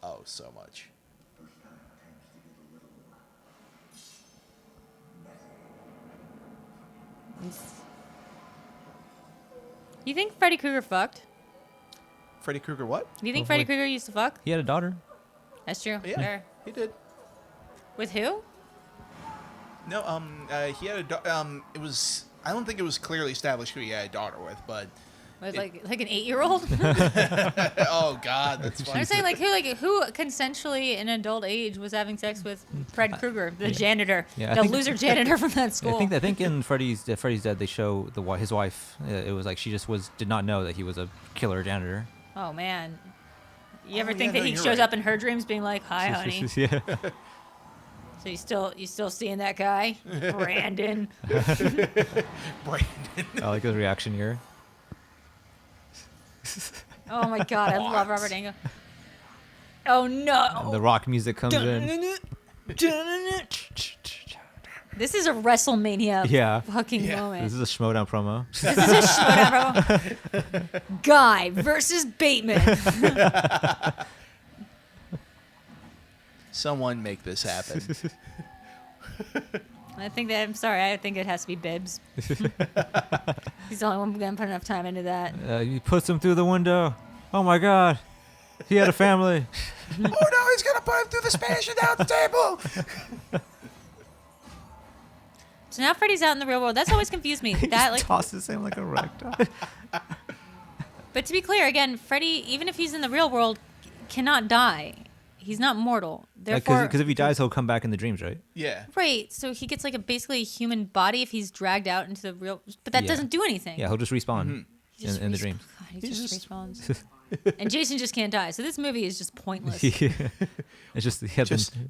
Oh, so much. You think Freddy Krueger fucked? Freddy Krueger, what? Do you think Hopefully. Freddy Krueger used to fuck? He had a daughter. That's true. Yeah, Fair. he did. With who? No, he had it was, I don't think it was clearly established who he had a daughter with, but, With like an 8-year-old? oh, God, that's funny. I'm saying who consensually in adult age was having sex with Fred Krueger, the janitor, Yeah, I the think- loser janitor from that school. I think in Freddy's Dead they show his wife. It was like she just did not know that he was a killer janitor. Oh man, you ever Oh, think yeah, that no, he you're shows right. up in her dreams, being like, "Hi, honey"? Yeah. So you still seeing that guy, Brandon? Brandon. I like his reaction here. Oh my God, I love Robert Englund. Oh no! And the rock music comes in. This is a WrestleMania Yeah. fucking moment. This is a Schmodown promo. This is a whatever. Guy versus Bateman. Someone make this happen. I think it has to be Bibbs. He's the only one gonna put enough time into that. He puts him through the window. Oh my God. He had a family. Oh, no, he's going to put him through the Spanish announce table. So now Freddy's out in the real world. That's always confused me. That like, tosses him like a ragdoll. but to be clear, again, Freddy, even if he's in the real world, cannot die. He's not mortal. Therefore, Because if he dies, he'll come back in the dreams, right? Yeah. right. So he gets like basically a human body if he's dragged out into the real. But that Yeah. doesn't do anything. Yeah, he'll just respawn He just in the resp- dreams. God, he He's just just- respawns. And Jason just can't die. So this movie is just pointless. It's just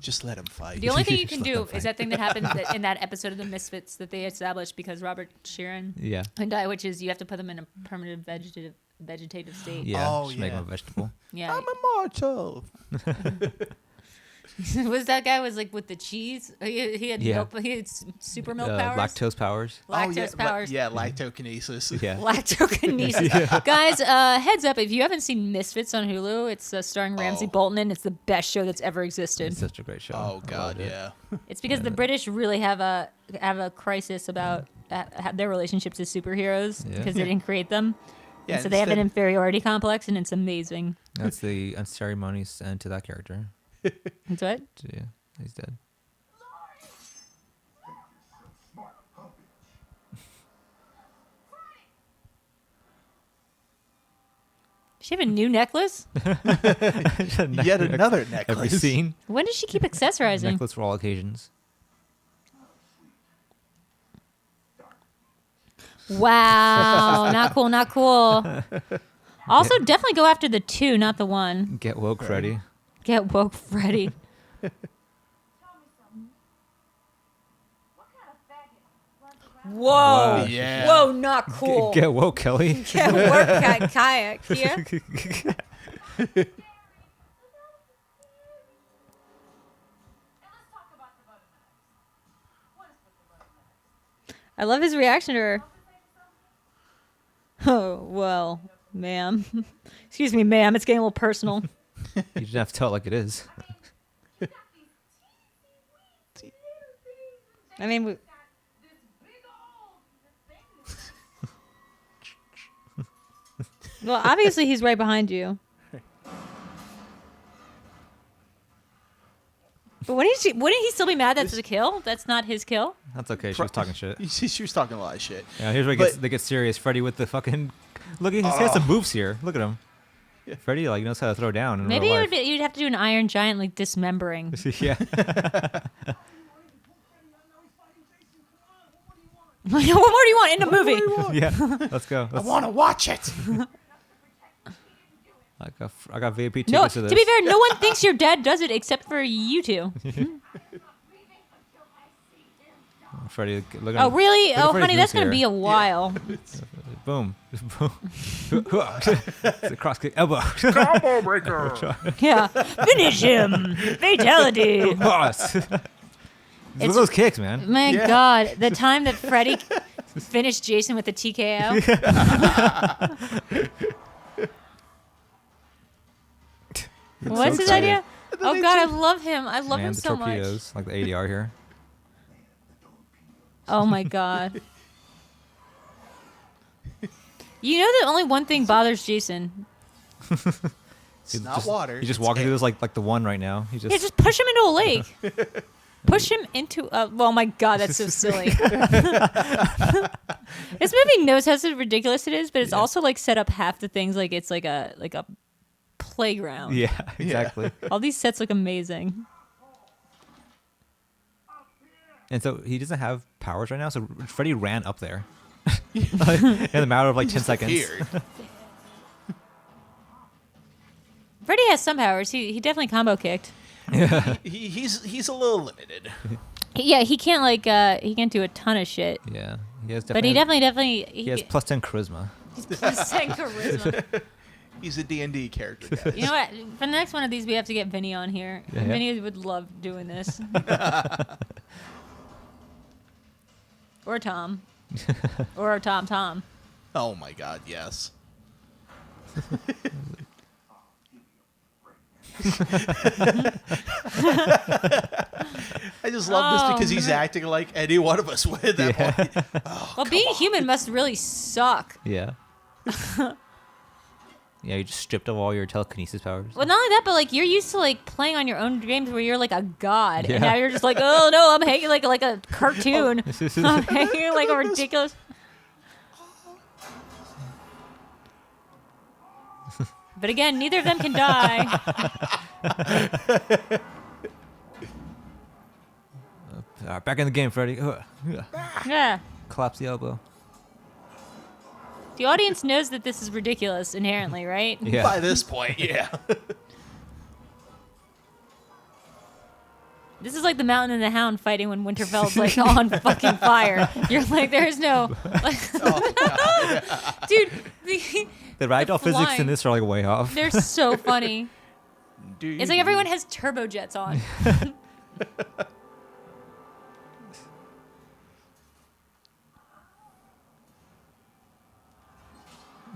Just let him fight. The only thing you Just can let do them fight. is that thing that happens in that episode of The Misfits that they established because Robert Sheeran yeah. can die, which is you have to put them in a permanent vegetative state. Yeah. Oh, just make yeah. him a vegetable. Yeah. I'm immortal. Was that guy was like with the cheese? He had Yeah. milk, he had super milk powers. Lactose powers. Lactose powers. Yeah, lactokinesis. Yeah. Lactokinesis. Guys, heads up, if you haven't seen Misfits on Hulu, it's starring Ramsey Oh. Bolton, and it's the best show that's ever existed. It's such a great show. Oh I God, loved it. yeah. It's because the British really have a crisis about their relationships as superheroes Yeah. because they didn't create them. Yeah, And so they have an instead- inferiority complex, and it's amazing. That's the unceremonious end to that character. That's what? So, yeah, he's dead. Does she have a new necklace? Yet another Every necklace. scene. When does she keep accessorizing? Necklace for all occasions. Wow, not cool, not cool. Also, definitely go after the 2, not the 1. Get woke, Freddy. Get woke, Freddy. Tell me something. What kind of faggot runs around? Whoa. Wow. Yeah. Whoa, not cool. Get woke, Kelly. Get work kayak here. And let's talk about the butter knives. What is with the butter knives? I love his reaction to her. Oh, well, ma'am. Excuse me, ma'am. It's getting a little personal. You just have to tell it like it is. You got these teensy weensy little things, and I mean, Jason's got this big old thing. well, obviously he's right behind you. But wouldn't he still be mad that's a kill? That's not his kill? That's okay. She was talking shit. She was talking a lot of shit. Yeah, here's where But- they get serious. Freddy with the fucking. Look, he's got some moves here. Look at him. Freddy like knows how to throw down in Maybe real life. you'd have to do an Iron Giant like dismembering. Yeah. What more do you want in the movie? Yeah. Let's go. I want to watch it. I got VIP tickets No, to this. to be fair, no one thinks your dad does it except for you two. Freddy, look at Oh, him. really? Look at Oh, Freddy's honey, that's moves going to here. be a while. Boom. Boom. It's a cross kick. Elbow. Combo breaker. Yeah. Finish him. Fatality. Boss. Look at those kicks, man. My Yeah. God. The time that Freddy finished Jason with the TKO. What's his excited. idea? Oh, God, I love him. I love Man, him the so much. torpedoes, like the ADR here. Oh, my God. You know that only one thing bothers Jason. It's not water. He's just it's walking air. through this like the one right now. He Yeah, just just push him into a lake. Push him into a. Oh my God, that's so silly. This movie knows how ridiculous it is, but it's also like set up half the things like it's like a playground. yeah, exactly. All these sets look amazing. And so he doesn't have powers right now. So Freddy ran up there in a matter of like 10 seconds. Appeared. Freddy has some powers. He definitely combo kicked. He's a little limited. Yeah, he can't like he can't do a ton of shit. Yeah, he has But he definitely he has plus 10 charisma. he's plus 10 charisma. He's a D&D character, guys. You know what? For the next one of these, we have to get Vinny on here. Yeah. Vinny would love doing this. Or Tom. Or Tom. Oh my God, yes. I just love this Oh, because he's acting like any one of us would at that point. Well, being human must really suck. Yeah. Yeah, you just stripped of all your telekinesis powers. Well, not only that, but like you're used to like playing on your own games where you're like a god, Yeah. and now you're just like, oh no, I'm hanging like a cartoon. I'm hanging like a ridiculous. But again, neither of them can die. Back in the game, Freddy. Yeah. Collapse the elbow. The audience knows that this is ridiculous inherently, right? Yeah. By this point, yeah. This is like the Mountain and the Hound fighting when Winterfell's like on fucking fire. You're like, there's no, dude. The ragdoll physics in flying- this are like way off. They're so funny. Dude. It's like everyone has turbojets on.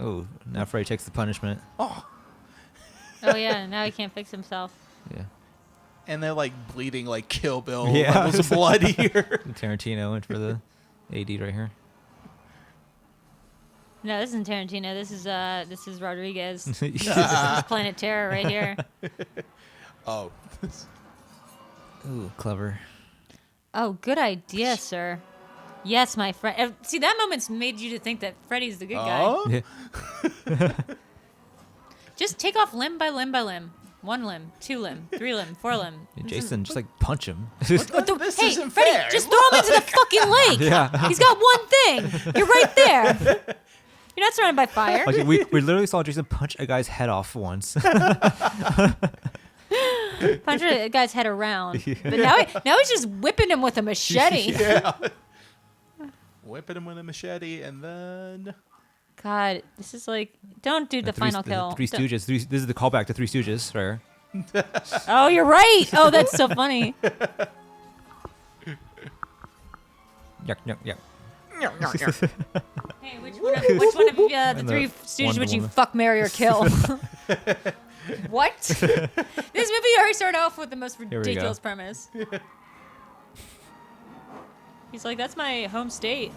Oh, now Freddy takes the punishment. Oh yeah, now he can't fix himself. Yeah. And they're like bleeding like Kill Bill Yeah. levels of blood here. Tarantino went for the AD right here. No, this isn't Tarantino. This is Rodriguez. This Yeah. is Planet Terror right here. Oh. Ooh, clever. Oh, good idea, sir. Yes, my friend. See, that moment's made you to think that Freddy's the good guy. Oh? Yeah. Just take off limb by limb by limb. 1 limb, 2 limb, 3 limb, 4 limb. Jason, just like punch him. This Hey, isn't Freddy, fair. just throw him into the fucking lake. Yeah. He's got one thing. You're right there. You're not surrounded by fire. Like, we literally saw Jason punch a guy's head off once. Punch a guy's head around. But now he's just whipping him with a machete. Yeah. Whipping him with a machete and then. God, this is like, don't do the final kill. Three Don't- Stooges. This is the callback to Three Stooges, right? Oh, you're right. Oh, that's so funny. Yuck, yuck, yuck. Hey, which one of the And the three Stooges Wonder would you Woman. fuck, marry, or kill? What? This movie already started off with the most we go. ridiculous premise. He's like, that's my home state.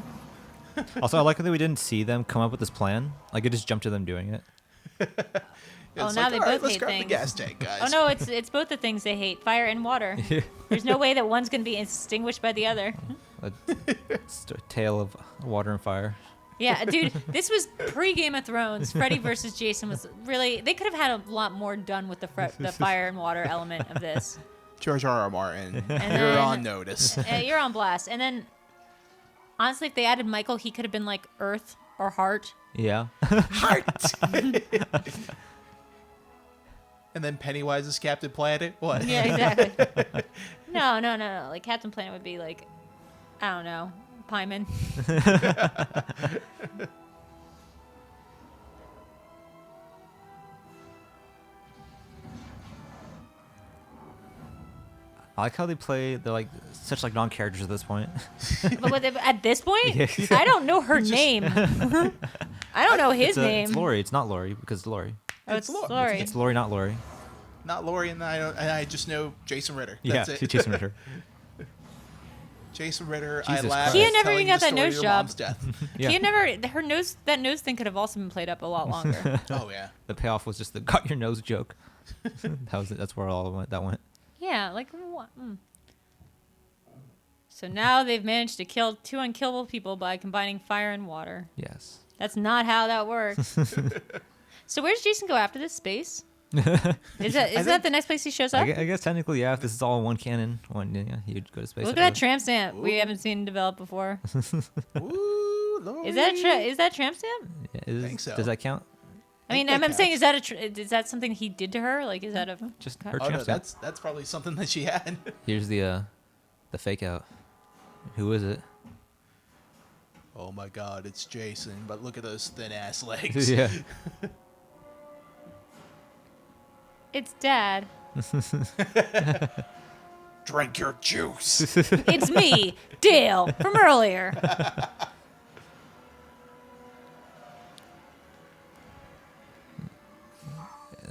Also, I like that we didn't see them come up with this plan. Like, it just jumped to them doing it. Oh, It's now they "All right, both let's hate grab things." the gas tank, guys. Oh no, it's both the things they hate, fire and water. There's no way that one's gonna be extinguished by the other. A tale of water and fire. Yeah, dude, this was pre Game of Thrones. Freddy versus Jason was really. They could have had a lot more done with the fire and water element of this. George R. R. Martin, you're then- on notice. You're on blast. And then, honestly, if they added Michael, he could have been like Earth or Heart. Yeah. Heart. And then Pennywise is Captain Planet. What? Yeah, exactly. No. Like Captain Planet would be like, I don't know, Pyman. I like how they play. They're like such like non-characters at this point. But at this point, Yeah. I don't know her name. I don't know his name. It's Lori. It's not Lori because it's Lori. Oh, it's It's Lori. Lori. It's Lori, not Lori. Not Lori, and I just know Jason Ritter. That's Yeah, it. Jason Ritter. Jason Ritter. Jesus I laugh. Christ. Kia never telling even got the that story of nose your job. mom's death. Yeah. He had never that nose thing could have also been played up a lot longer. Oh yeah. The payoff was just the got your nose joke. That's where all went. That went. Yeah, like what? So now they've managed to kill 2 unkillable people by combining fire and water. Yes. That's not how that works. So where does Jason go after this? Space? Is that the next place he shows up? I guess technically, yeah. If this is all one canon, yeah, you'd go to space. Look at that tramp stamp we haven't seen developed before. Ooh, Lori. Is that tramp stamp? Yeah, think so. Does that count? I mean, that I'm saying, is that something he did to her? Like, is that a Just Okay. her Oh tramp no, stamp. that's probably something that she had. Here's the fake out. Who is it? Oh my God, it's Jason. But look at those thin ass legs. Yeah. It's Dad. Drink your juice. It's me, Dale, from earlier.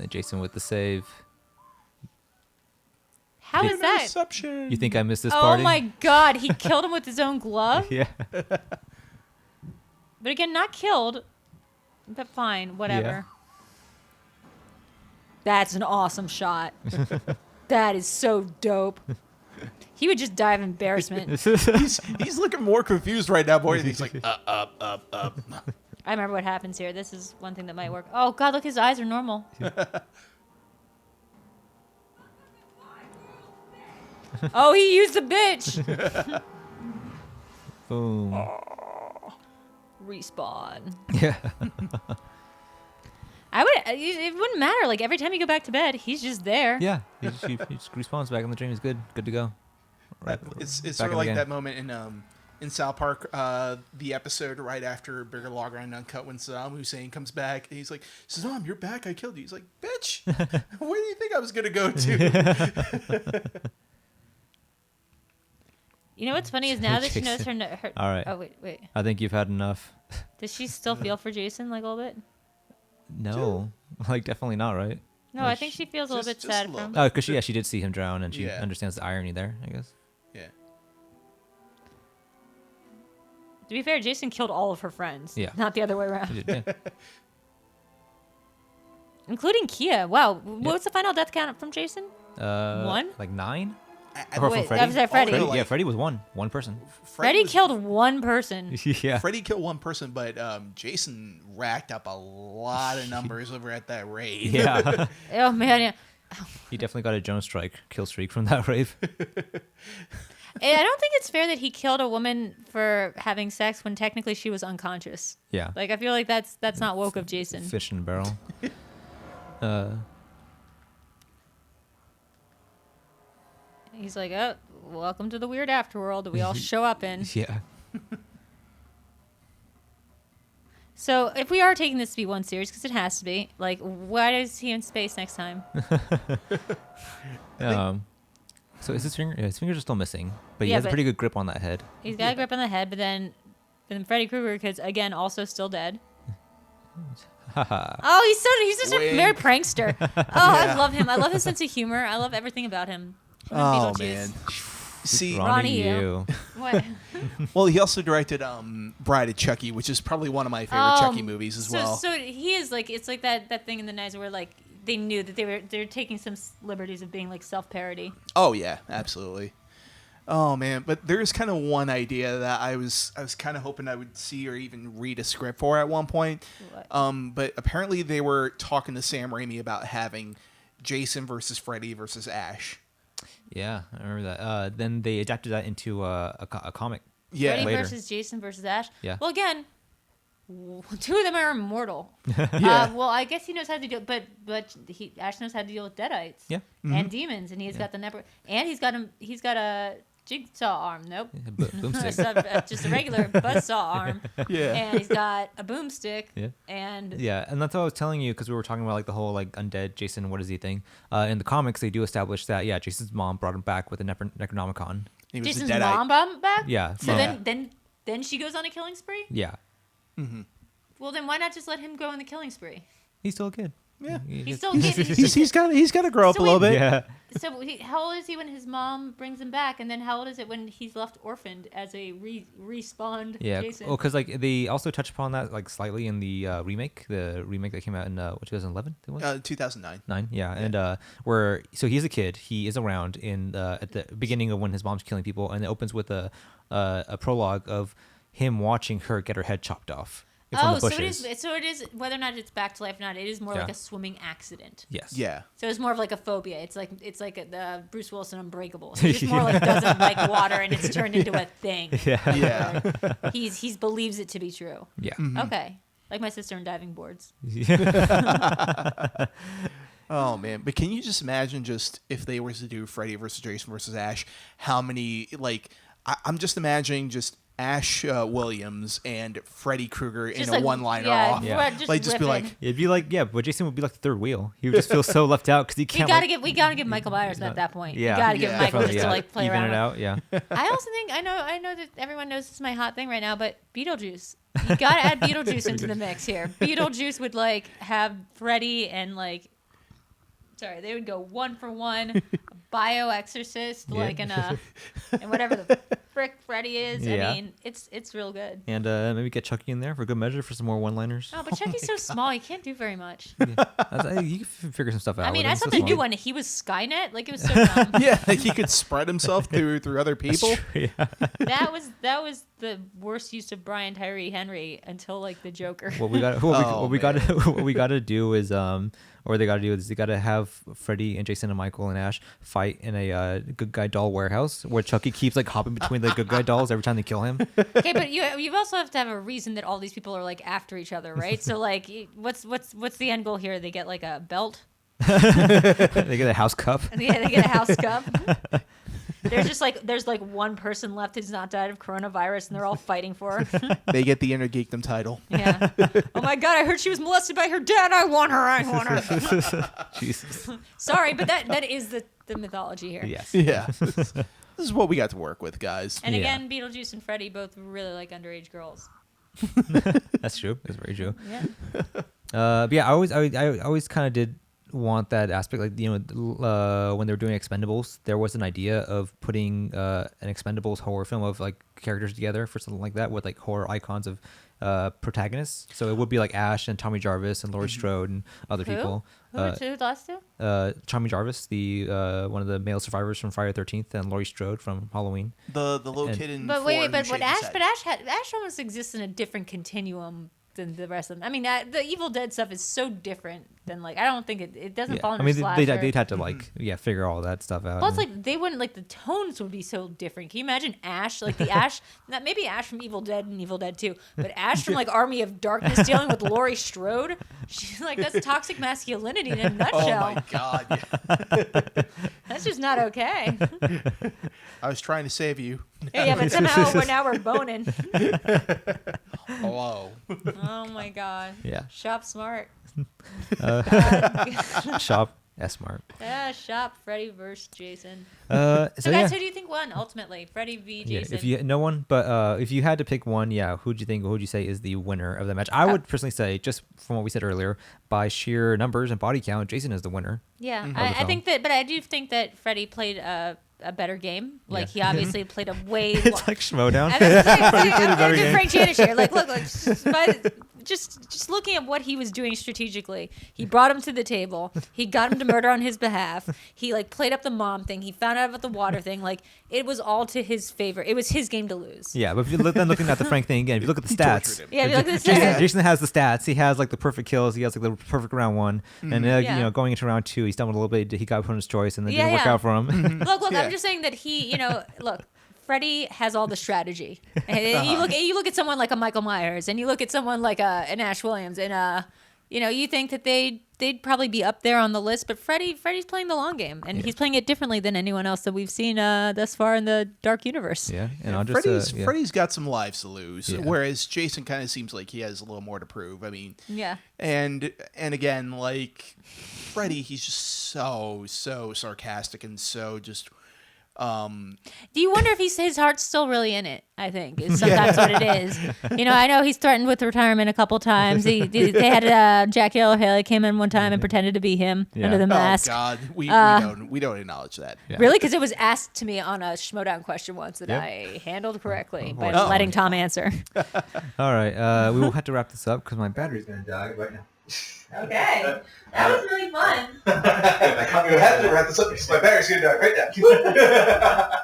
Jason with the save. How is that? Interception. You think I missed this Oh party? my God, he killed him with his own glove? Yeah. But again, not killed. But fine, whatever. Yeah. That's an awesome shot. That is so dope. He would just die of embarrassment. He's looking more confused right now, boy. He's like, up. I remember what happens here. This is one thing that might work. Oh God, look, his eyes are normal. Oh, he used the bitch. Boom. respawn. Yeah. It wouldn't matter. Like every time you go back to bed, he's just there. Yeah. He just respawns back in the dream. He's good to go. Right. It's back sort in of the like game. that moment in South Park, the episode right after Bigger, Longer, and Uncut when Saddam Hussein comes back and he's like, Saddam, you're back. I killed you. He's like, bitch, where do you think I was gonna go to? You know what's funny is now that she knows Jason. her. All right. Oh wait. I think you've had enough. Does she still feel for Jason like a little bit? No. Like, definitely not, right? No, I think she feels a little bit just sad a for little him. bit. Oh, because she did see him drown, and she Yeah. understands the irony there, I guess. Yeah. To be fair, Jason killed all of her friends. Yeah. Not the other way She around. did, yeah. Including Kia. Wow. What was the final death count from Jason? One? Like 9? I- Or Wait, from that was that Freddy. Freddy. Yeah, Freddy was one person. Freddy was- killed one person. Yeah. Freddie killed one person, but Jason racked up a lot of numbers over at that rave. Yeah. Oh man, yeah. He definitely got a Jones strike kill streak from that rave. I don't think it's fair that he killed a woman for having sex when technically she was unconscious. Yeah. Like I feel like that's not woke of Jason. Fish in a barrel. He's like, oh, welcome to the weird afterworld that we all show up in. Yeah. So if we are taking this to be one series, because it has to be, like, why is he in space next time? So is his finger? Yeah, his fingers are still missing, but he Yeah, has a but- pretty good grip on that head. He's got a grip on the head, but then Freddy Krueger, because again, also still dead. Oh, he's just a Wink. mere prankster. Oh, I love him. I love his sense of humor. I love everything about him. Him and Oh Beetlejuice. man. See, Ronnie, you. you. What? well, he also directed Bride of Chucky, which is probably one of my favorite Chucky movies as well. So he is like, it's like that thing in the 90s where like they knew that they're taking some liberties of being like self-parody. Oh yeah, absolutely. Oh man, but there's kind of one idea that I was kind of hoping I would see or even read a script for at one point. What? But apparently they were talking to Sam Raimi about having Jason versus Freddy versus Ash. Yeah, I remember that. Then they adapted that into a comic. Yeah. Freddy later. versus Jason versus Ash. Yeah. Well, again, two of them are immortal. Yeah. Well, I guess he knows how to deal, but Ash knows how to deal with deadites. Yeah. And demons, and he's got the network, and he's got a jigsaw arm. Nope. Boomstick. Just a regular buzzsaw arm. Yeah. And he's got a boomstick. Yeah. And Yeah, and that's what I was telling you because we were talking about like the whole like undead Jason, what is he thing? In the comics, they do establish that Jason's mom brought him back with the Necronomicon. He was a Jason's deadite. mom brought him back. Yeah. So from- then she goes on a killing spree. Yeah, Well, then why not just let him go on the killing spree? he's still a kid. Yeah. He's still a kid. He's got to grow up So a little wait- bit. Yeah. So how old is he when his mom brings him back, and then how old is it when he's left orphaned as a respawned Yeah. Jason? Well, because like they also touch upon that like slightly in the remake that came out in 2011. It was? 2009. 9, yeah, and where so he's a kid, he is around in at the beginning of when his mom's killing people, and it opens with a prologue of him watching her get her head chopped off from the so bushes. it is whether or not it's back to life or not, it is more like Yeah. a swimming accident. Yes. Yeah. So it's more of like a phobia. It's like the Bruce Wilson Unbreakable. He just more like doesn't like water, and it's turned into a thing. Yeah. Yeah. He's believes it to be true. Yeah. Okay, like my sister in diving boards. Oh man, but can you just imagine just if they were to do Freddy versus Jason versus Ash, how many like I'm just imagining just Ash Williams and Freddy Krueger in Just a like, one-liner yeah, off. Yeah. Fred just Like just be riffing. like, It'd be like but Jason would be like the third wheel. He would just feel so left out because he can't. We gotta give Michael Myers at that point. Yeah. You gotta give Yeah. Michael Definitely, just to like play even around. it out. Yeah. I also think I know that everyone knows this is my hot thing right now, but Beetlejuice. You gotta add Beetlejuice into the mix here. Beetlejuice would like have Freddy and like, sorry, they would go 1 for 1, bioexorcist, Yeah. like and whatever the frick Freddy is. Yeah. I mean, it's real good. And maybe get Chucky in there for good measure for some more one-liners. Oh, but Chucky's so small, he can't do very much. You can figure some stuff out. I mean, with I him, saw so the small. new one. He was Skynet. Like it was so dumb. yeah, like he could spread himself through other people. Yeah. that was the worst use of Brian Tyree Henry until like the Joker. What we got Oh, what we got to do is or they got to do is they got to have Freddy and Jason and Michael and Ash fight in a good guy doll warehouse where Chucky keeps like hopping between the good guy dolls every time they kill him. Okay, but you also have to have a reason that all these people are like after each other, right? So like, what's the end goal here? They get like a belt. They get a house cup. Yeah, they get a house cup. There's like one person left who's not died of coronavirus, and they're all fighting for her. They get the Inner Geekdom title. Yeah. Oh my God! I heard she was molested by her dad. I want her. Jesus. Sorry, but that is the mythology here. Yes. Yeah. This is what we got to work with, guys. And Yeah. again, Beetlejuice and Freddy both really like underage girls. That's true. That's very true. Yeah. But yeah, I always kind of did want that aspect, like when they were doing Expendables, there was an idea of putting an Expendables horror film of like characters together for something like that with like horror icons of protagonists. So it would be like Ash and Tommy Jarvis and Laurie Strode and other people. Who lost to? Tommy Jarvis, the one of the male survivors from Friday the 13th, and Laurie Strode from Halloween. The little kid in But Four wait, and but shaved Ash, his but head. Ash almost exists in a different continuum than the rest of them. I mean, the Evil Dead stuff is so different than like I don't think it doesn't fall under I mean, slasher. they'd had to like figure all that stuff out. Plus, and- like they wouldn't like the tones would be so different. Can you imagine Ash, like the Ash, not maybe Ash from Evil Dead and Evil Dead 2, but Ash from like Army of Darkness dealing with Laurie Strode? She's like that's toxic masculinity in a Oh nutshell. my God. Yeah. That's just not okay. I was trying to save you. Yeah, but somehow we're boning. Hello. Oh my God. Yeah. Shop smart. Shop S-Mart. Yeah, shop Freddy versus Jason. So So yeah. guys, who do you think won ultimately? Freddy v Yeah, Jason. if you no one, but if you had to pick one, who'd you say is the winner of the match? I would personally say, just from what we said earlier, by sheer numbers and body count, Jason is the winner. Yeah, the I film. think that, but I do think that Freddy played a better game. Like he obviously played a way. It's like Schmodown. I'm better going to do game. Frank Janish here. Like, look, just looking at what he was doing strategically, he brought him to the table. He got him to murder on his behalf. He like played up the mom thing. He found out about the water thing. Like it was all to his favor. It was his game to lose. Yeah, but if you look then looking at the Frank thing again, if you look at the stats, tortured him. Yeah, if you look at the Jason, stats. Jason has the stats. He has like the perfect kills. He has like the perfect round one, and Yeah. going into round two, he stumbled a little bit. He got put on his choice, and then it Yeah, didn't work yeah. out for him. Look, Yeah. I'm just saying that he, look, Freddy has all the strategy. And you look at someone like a Michael Myers, and you look at someone like an Ash Williams, and you think that they'd probably be up there on the list. But Freddy's playing the long game, and he's playing it differently than anyone else that we've seen thus far in the Dark Universe. Yeah, and I'll just Freddy's got some lives to lose, Yeah. whereas Jason kind of seems like he has a little more to prove. I mean, Yeah. and again, like Freddy, he's just so sarcastic and so just. Do you wonder if his heart's still really in it? I think is sometimes what it is. I know he's threatened with retirement a couple times. They had Jack Haley came in one time and pretended to be him under the mask. Oh God, we don't acknowledge that. Yeah. Really? Because it was asked to me on a Schmodown question once that Yep. I handled correctly by Oh. letting Tom answer. All right, we will have to wrap this up because my battery's gonna die right now. Okay. That was really fun. I'm gonna have to wrap this up because my battery's gonna die right now.